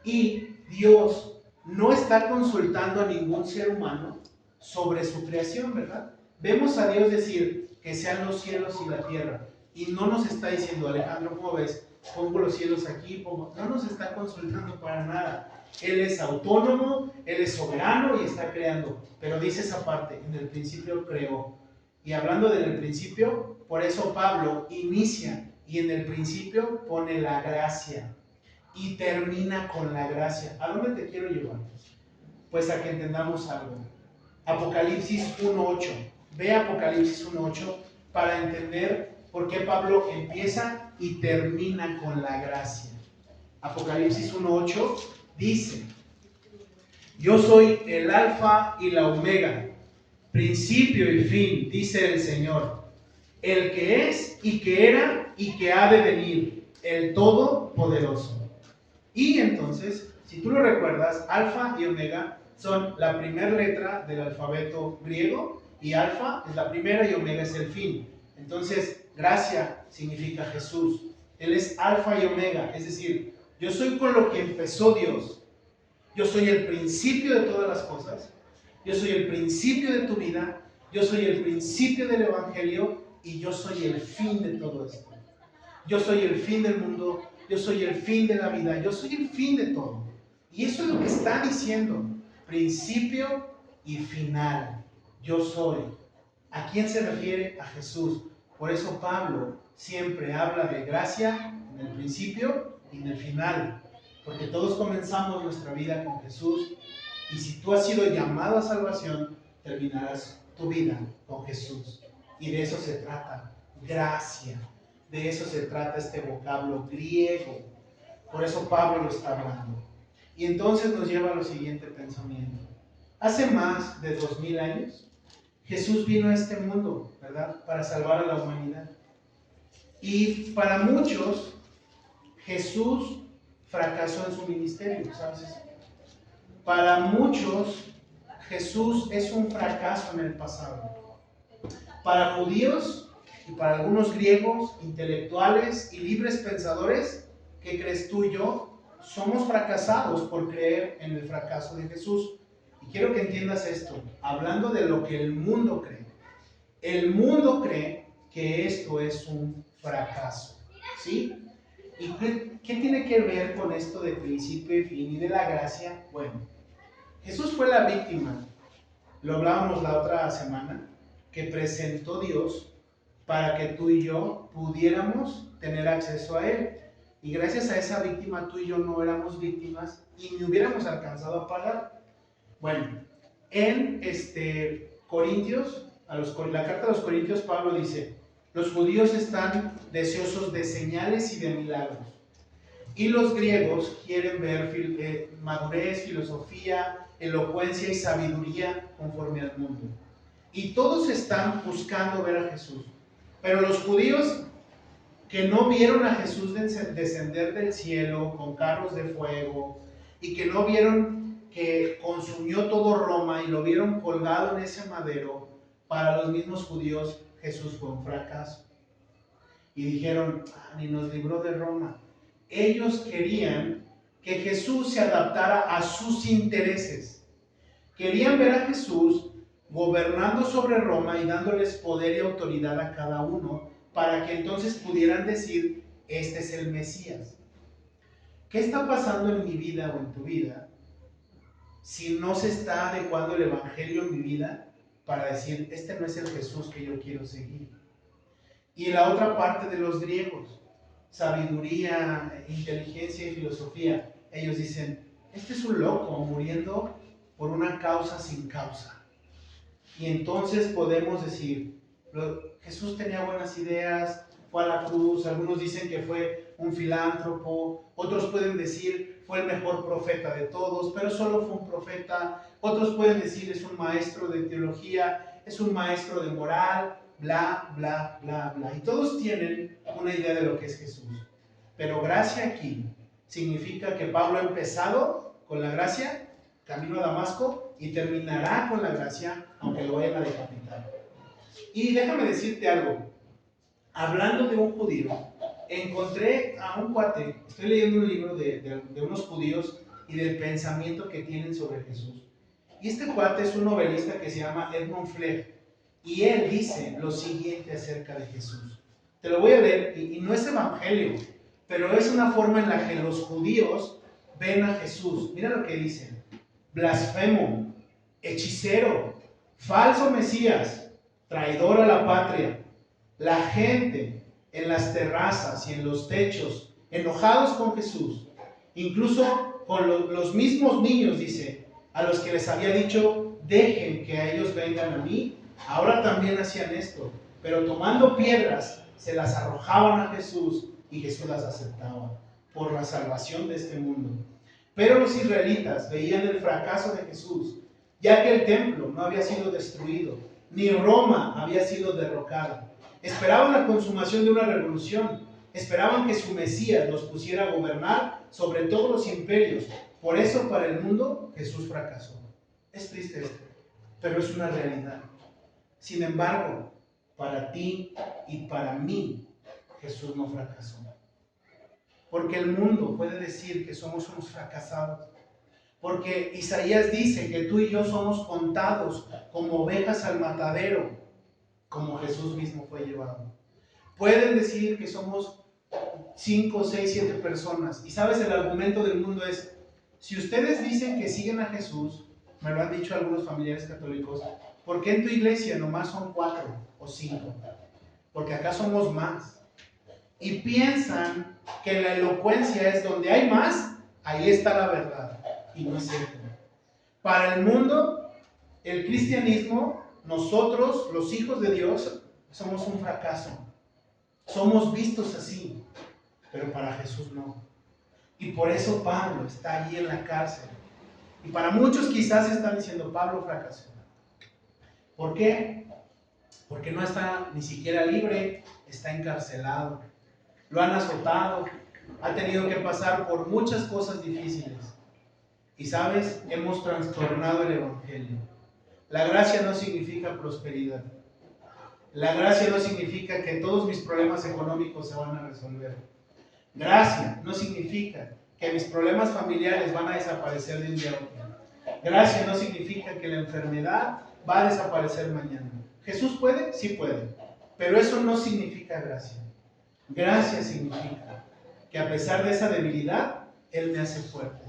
Y Dios no está consultando a ningún ser humano sobre su creación, ¿verdad? Vemos a Dios decir que sean los cielos y la tierra. Y no nos está diciendo: Alejandro, ¿cómo ves? Pongo los cielos aquí, no nos está consultando para nada. Él es autónomo, Él es soberano y está creando. Pero dice esa parte: en el principio creó. Y hablando del principio, por eso Pablo inicia y en el principio pone la gracia y termina con la gracia. ¿A dónde te quiero llevar? Pues a que entendamos algo. Apocalipsis 1.8. Ve Apocalipsis 1.8 para entender por qué Pablo empieza y termina con la gracia. Apocalipsis 1.8 dice: yo soy el alfa y la omega, principio y fin, dice el Señor, el que es y que era y que ha de venir, el Todopoderoso. Y entonces, si tú lo recuerdas, alfa y omega son la primera letra del alfabeto griego, y alfa es la primera y omega es el fin. Entonces, gracia significa Jesús. Él es alfa y omega, es decir, yo soy con lo que empezó Dios. Yo soy el principio de todas las cosas. Yo soy el principio de tu vida. Yo soy el principio del evangelio y yo soy el fin de todo esto. Yo soy el fin del mundo. Yo soy el fin de la vida. Yo soy el fin de todo. Y eso es lo que está diciendo. Principio y final. Yo soy. ¿A quién se refiere? A Jesús. Por eso Pablo siempre habla de gracia en el principio y en el final. Porque todos comenzamos nuestra vida con Jesús. Y si tú has sido llamado a salvación, terminarás tu vida con Jesús. Y de eso se trata. Gracia. De eso se trata este vocablo griego. Por eso Pablo lo está hablando. Y entonces nos lleva a lo siguiente pensamiento. Hace más de 2000 años, Jesús vino a este mundo, ¿verdad? Para salvar a la humanidad. Y para muchos, Jesús fracasó en su ministerio, ¿sabes eso? Para muchos, Jesús es un fracaso en el pasado. Para judíos y para algunos griegos, intelectuales y libres pensadores, ¿qué crees tú y yo? Somos fracasados por creer en el fracaso de Jesús. Y quiero que entiendas esto, hablando de lo que el mundo cree. El mundo cree que esto es un fracaso, ¿sí? ¿Y qué tiene que ver con esto de principio y fin y de la gracia? Bueno, Jesús fue la víctima, lo hablábamos la otra semana, que presentó Dios para que tú y yo pudiéramos tener acceso a Él. Y gracias a esa víctima tú y yo no éramos víctimas y ni hubiéramos alcanzado a pagar. Bueno, en Corintios, la carta a los Corintios, Pablo dice: los judíos están deseosos de señales y de milagros. Y los griegos quieren ver madurez, filosofía, elocuencia y sabiduría conforme al mundo. Y todos están buscando ver a Jesús. Pero los judíos que no vieron a Jesús descender del cielo con carros de fuego y que no vieron que consumió todo Roma y lo vieron colgado en ese madero, para los mismos judíos Jesús fue un fracaso. Y dijeron, ni nos libró de Roma. Ellos querían que Jesús se adaptara a sus intereses. Querían ver a Jesús gobernando sobre Roma y dándoles poder y autoridad a cada uno para que entonces pudieran decir, este es el Mesías. ¿Qué está pasando en mi vida o en tu vida si no se está adecuando el Evangelio en mi vida para decir, este no es el Jesús que yo quiero seguir? Y la otra parte de los griegos, sabiduría, inteligencia y filosofía, ellos dicen, este es un loco muriendo por una causa sin causa. Y entonces podemos decir, Jesús tenía buenas ideas, fue a la cruz, algunos dicen que fue un filántropo, otros pueden decir fue el mejor profeta de todos, pero solo fue un profeta, otros pueden decir es un maestro de teología, es un maestro de moral, bla, bla, bla, bla. Y todos tienen una idea de lo que es Jesús. Pero gracia aquí significa que Pablo ha empezado con la gracia, camino a Damasco, y terminará con la gracia, aunque lo vayan a decapitar. Y déjame decirte algo. Hablando de un judío, encontré a un cuate, estoy leyendo un libro de unos judíos y del pensamiento que tienen sobre Jesús. Y este cuate es un novelista que se llama Edmund Flegg, y él dice lo siguiente acerca de Jesús. Te lo voy a leer, y no es evangelio, pero es una forma en la que los judíos ven a Jesús. Mira lo que dicen: blasfemo, hechicero, falso Mesías, traidor a la patria. La gente en las terrazas y en los techos, enojados con Jesús, incluso con los mismos niños, dice, a los que les había dicho, dejen que a ellos vengan a mí, ahora también hacían esto, pero tomando piedras se las arrojaban a Jesús y Jesús las aceptaba por la salvación de este mundo. Pero los israelitas veían el fracaso de Jesús, ya que el templo no había sido destruido, ni Roma había sido derrocada. Esperaban la consumación de una revolución, esperaban que su Mesías los pusiera a gobernar sobre todos los imperios. Por eso para el mundo Jesús fracasó. Es triste esto, pero es una realidad. Sin embargo, para ti y para mí, Jesús no fracasó. Porque el mundo puede decir que somos unos fracasados. Porque Isaías dice que tú y yo somos contados como ovejas al matadero, como Jesús mismo fue llevado. Pueden decir que somos 5, 6, 7 personas. Y sabes, el argumento del mundo es, si ustedes dicen que siguen a Jesús, me lo han dicho algunos familiares católicos, ¿por qué en tu iglesia nomás son 4 o 5? Porque acá somos más. Y piensan que la elocuencia es donde hay más, ahí está la verdad. Y no es cierto. Para el mundo, el cristianismo, nosotros, los hijos de Dios, somos un fracaso. Somos vistos así, pero para Jesús no. Y por eso Pablo está allí en la cárcel. Y para muchos quizás están diciendo, Pablo fracasó. ¿Por qué? Porque no está ni siquiera libre, está encarcelado. Lo han azotado, ha tenido que pasar por muchas cosas difíciles. Y sabes, hemos trastornado el Evangelio. La gracia no significa prosperidad. La gracia no significa que todos mis problemas económicos se van a resolver. Gracia no significa que mis problemas familiares van a desaparecer de un día a otro. Gracia no significa que la enfermedad va a desaparecer mañana. ¿Jesús puede? Sí puede. Pero eso no significa gracia. Gracia significa que a pesar de esa debilidad, Él me hace fuerte.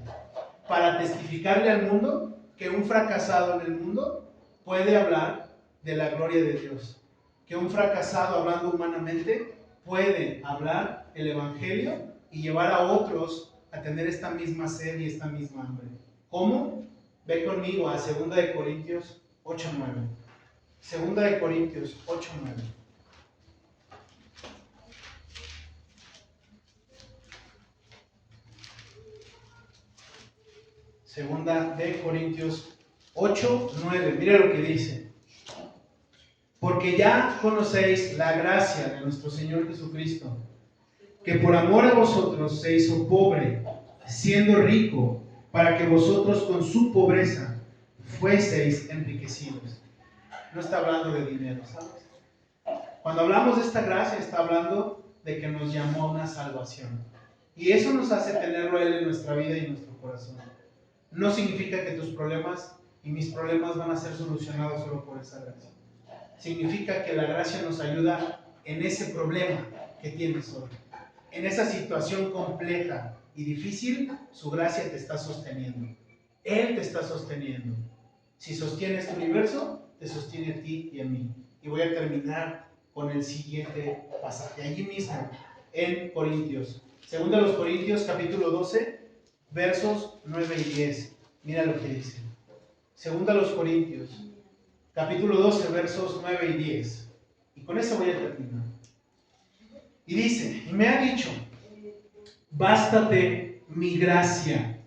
Para testificarle al mundo que un fracasado en el mundo puede hablar de la gloria de Dios. Que un fracasado hablando humanamente puede hablar el Evangelio y llevar a otros a tener esta misma sed y esta misma hambre. ¿Cómo? Ve conmigo a 2 Corintios 8:9. 2 Corintios 8:9. Segunda de Corintios 8:9. Mira lo que dice. Porque ya conocéis la gracia de nuestro Señor Jesucristo, que por amor a vosotros se hizo pobre, siendo rico, para que vosotros con su pobreza fueseis enriquecidos. no está hablando de dinero, ¿sabes? Cuando hablamos de esta gracia, está hablando de que nos llamó a una salvación. Y eso nos hace tenerlo a Él en nuestra vida y en nuestro corazón. No significa que tus problemas y mis problemas van a ser solucionados solo por esa gracia. Significa que la gracia nos ayuda en ese problema que tienes hoy. En esa situación compleja y difícil, su gracia te está sosteniendo. Él te está sosteniendo. Si sostiene este universo, te sostiene a ti y a mí. Y voy a terminar con el siguiente pasaje, allí mismo, en Corintios. Segunda a los Corintios, capítulo 12, versos 9 y 10. Mira lo que dice. Segunda a los Corintios, capítulo 12, versos 9 y 10. Y con eso voy a terminar. Y dice, y me ha dicho, bástate mi gracia,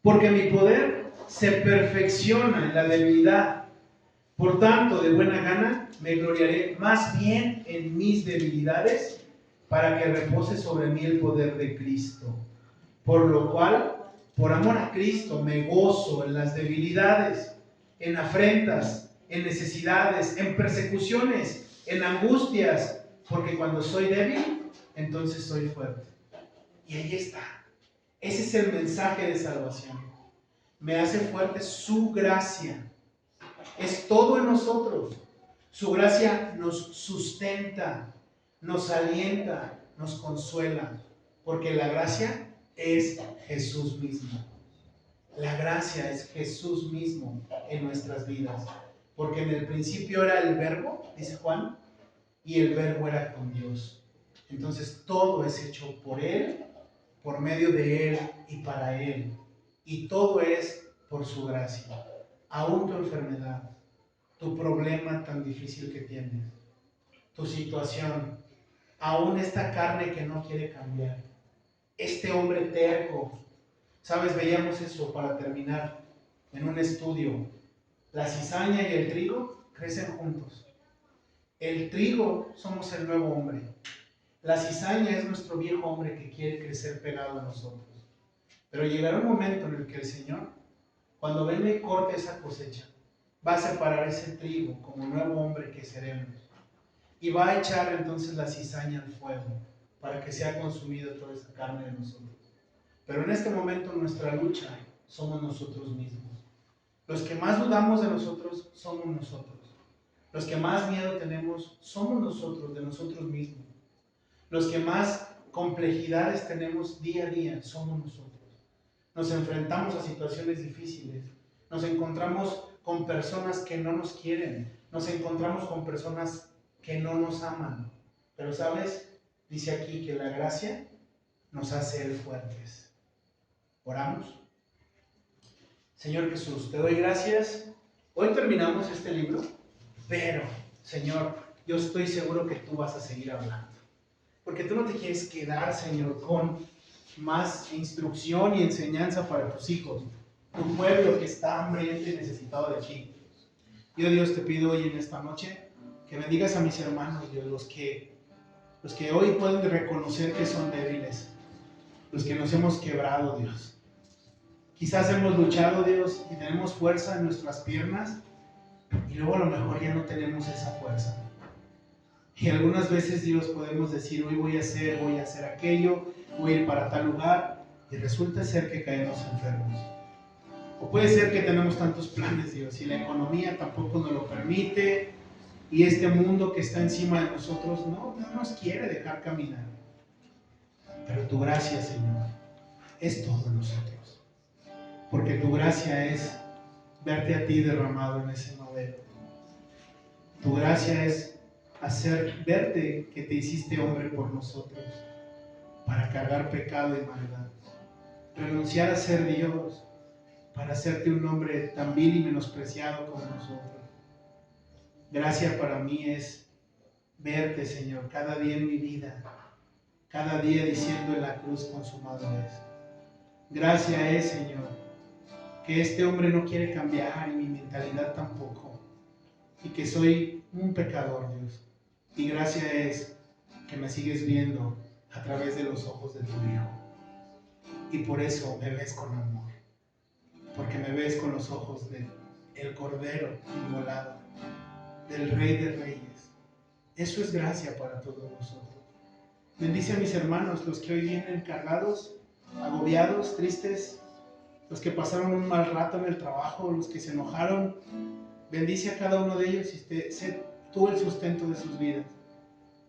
porque mi poder se perfecciona en la debilidad. Por tanto, de buena gana me gloriaré más bien en mis debilidades, para que repose sobre mí el poder de Cristo. Por lo cual, por amor a Cristo, me gozo en las debilidades, en afrentas, en necesidades, en persecuciones, en angustias, porque cuando soy débil, entonces soy fuerte. Y ahí está. Ese es el mensaje de salvación. Me hace fuerte su gracia. Es todo en nosotros. Su gracia nos sustenta, nos alienta, nos consuela, porque la gracia es Jesús mismo. La gracia es Jesús mismo en nuestras vidas, porque en el principio era el Verbo, dice Juan, y el Verbo era con Dios. Entonces todo es hecho por Él, por medio de Él y para Él, y todo es por su gracia. Aún tu enfermedad, tu problema tan difícil que tienes, tu situación, aún esta carne que no quiere cambiar, este hombre terco. ¿Sabes? Veíamos eso para terminar en un estudio. La cizaña y el trigo crecen juntos. El trigo somos el nuevo hombre. La cizaña es nuestro viejo hombre que quiere crecer pegado a nosotros. Pero llegará un momento en el que el Señor, cuando venga y corte esa cosecha, va a separar ese trigo como nuevo hombre que seremos. Y va a echar entonces la cizaña al fuego para que sea consumida toda esa carne de nosotros. Pero en este momento nuestra lucha somos nosotros mismos. Los que más dudamos de nosotros somos nosotros. Los que más miedo tenemos somos nosotros, de nosotros mismos. Los que más complejidades tenemos día a día somos nosotros. Nos enfrentamos a situaciones difíciles. Nos encontramos con personas que no nos quieren. Nos encontramos con personas que no nos aman. Pero ¿sabes? Dice aquí que la gracia nos hace fuertes. Oramos. Señor Jesús, te doy gracias. Hoy terminamos este libro, pero, Señor, yo estoy seguro que tú vas a seguir hablando. Porque tú no te quieres quedar, Señor, con más instrucción y enseñanza para tus hijos, tu pueblo que está hambriento y necesitado de ti. Yo, Dios, te pido hoy en esta noche que bendigas a mis hermanos, Dios, los que hoy pueden reconocer que son débiles, los que nos hemos quebrado, Dios. Quizás hemos luchado, Dios, y tenemos fuerza en nuestras piernas, y luego a lo mejor ya no tenemos esa fuerza. Y algunas veces, Dios, podemos decir, hoy voy a hacer aquello, voy a ir para tal lugar, y resulta ser que caemos enfermos. O puede ser que tenemos tantos planes, Dios, y la economía tampoco nos lo permite, y este mundo que está encima de nosotros no nos quiere dejar caminar. Pero tu gracia, Señor, es todo en nosotros. Porque tu gracia es verte a ti derramado en ese madero. Tu gracia es verte que te hiciste hombre por nosotros, para cargar pecado y maldad. Renunciar a ser Dios, para hacerte un hombre tan vil y menospreciado como nosotros. Gracia para mí es verte, Señor, cada día en mi vida, cada día diciendo en la cruz consumado es. Gracia es, Señor, que este hombre no quiere cambiar y mi mentalidad tampoco, y que soy un pecador, Dios. Y gracia es que me sigues viendo a través de los ojos de tu Hijo, y por eso me ves con amor, porque me ves con los ojos del Cordero inmolado, del Rey de Reyes. Eso es gracia para todos nosotros. Bendice a mis hermanos, los que hoy vienen cargados, agobiados, tristes, los que pasaron un mal rato en el trabajo, los que se enojaron. Bendice a cada uno de ellos y sé tú el sustento de sus vidas.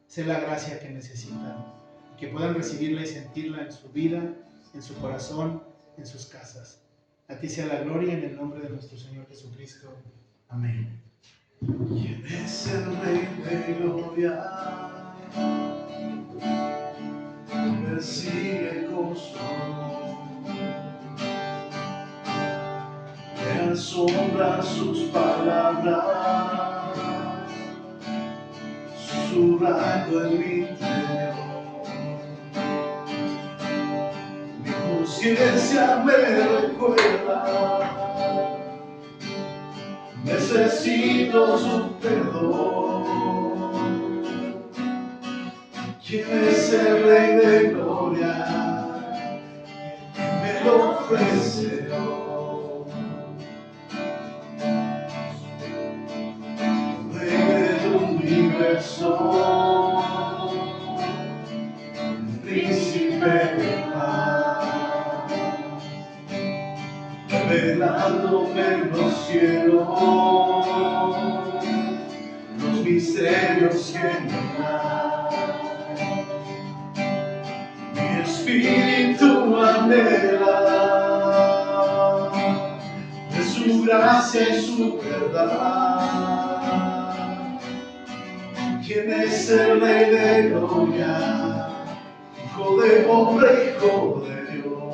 Sé la gracia que necesitan y que puedan recibirla y sentirla en su vida, en su corazón, en sus casas. A ti sea la gloria en el nombre de nuestro Señor Jesucristo. Amén. ¿Quién es el Rey de Gloria? Persigue con su amor, me asombran sus palabras, susurrando en mi interior. Mi conciencia me recuerda, necesito su perdón. ¿Quién es el Rey de Gloria? Me lo ofrece hoy. Rey del universo, príncipe de paz, revelándome en los cielos los misterios que me dan. Mi espíritu anhela de su gracia y su verdad. ¿Quién es el Rey de Gloria? Hijo de hombre, Hijo de Dios.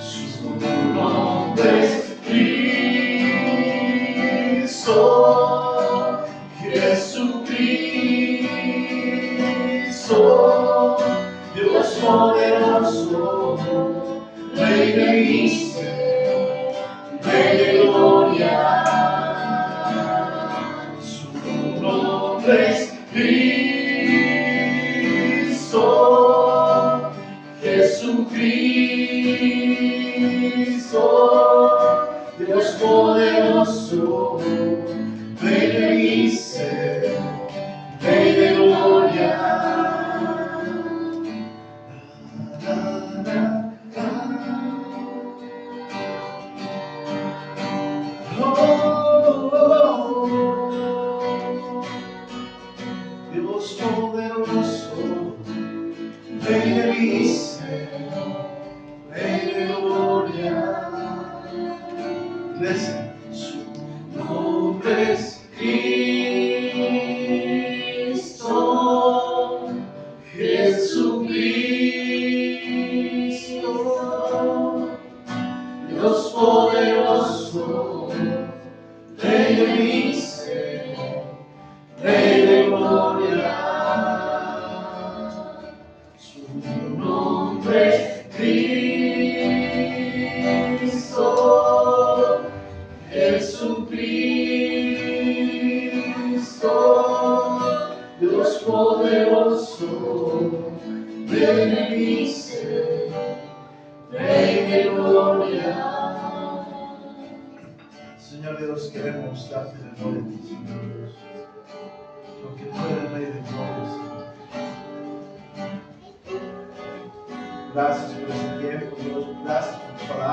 Su nombre es Cristo, Jesucristo, Dios poderoso, Rey de misterio, Rey de gloria. Su nombre es Cristo, Jesucristo, Dios poderoso, Rey de misterio, Rey de gloria. Dios poderoso, Rey de misterio, Rey de gloria. Iglesia, su nombre es Cristo, Jesucristo, Dios poderoso, Rey de misterio, Rey de gloria. Su nombre es Cristo, Jesucristo, Dios poderoso, Rey de misterio, Rey de gloria. Señor Dios, queremos darte la gloria a ti, Señor Dios, porque tú eres Rey de gloria, Señor. Gracias por ese tiempo, Dios, gracias por tu palabra.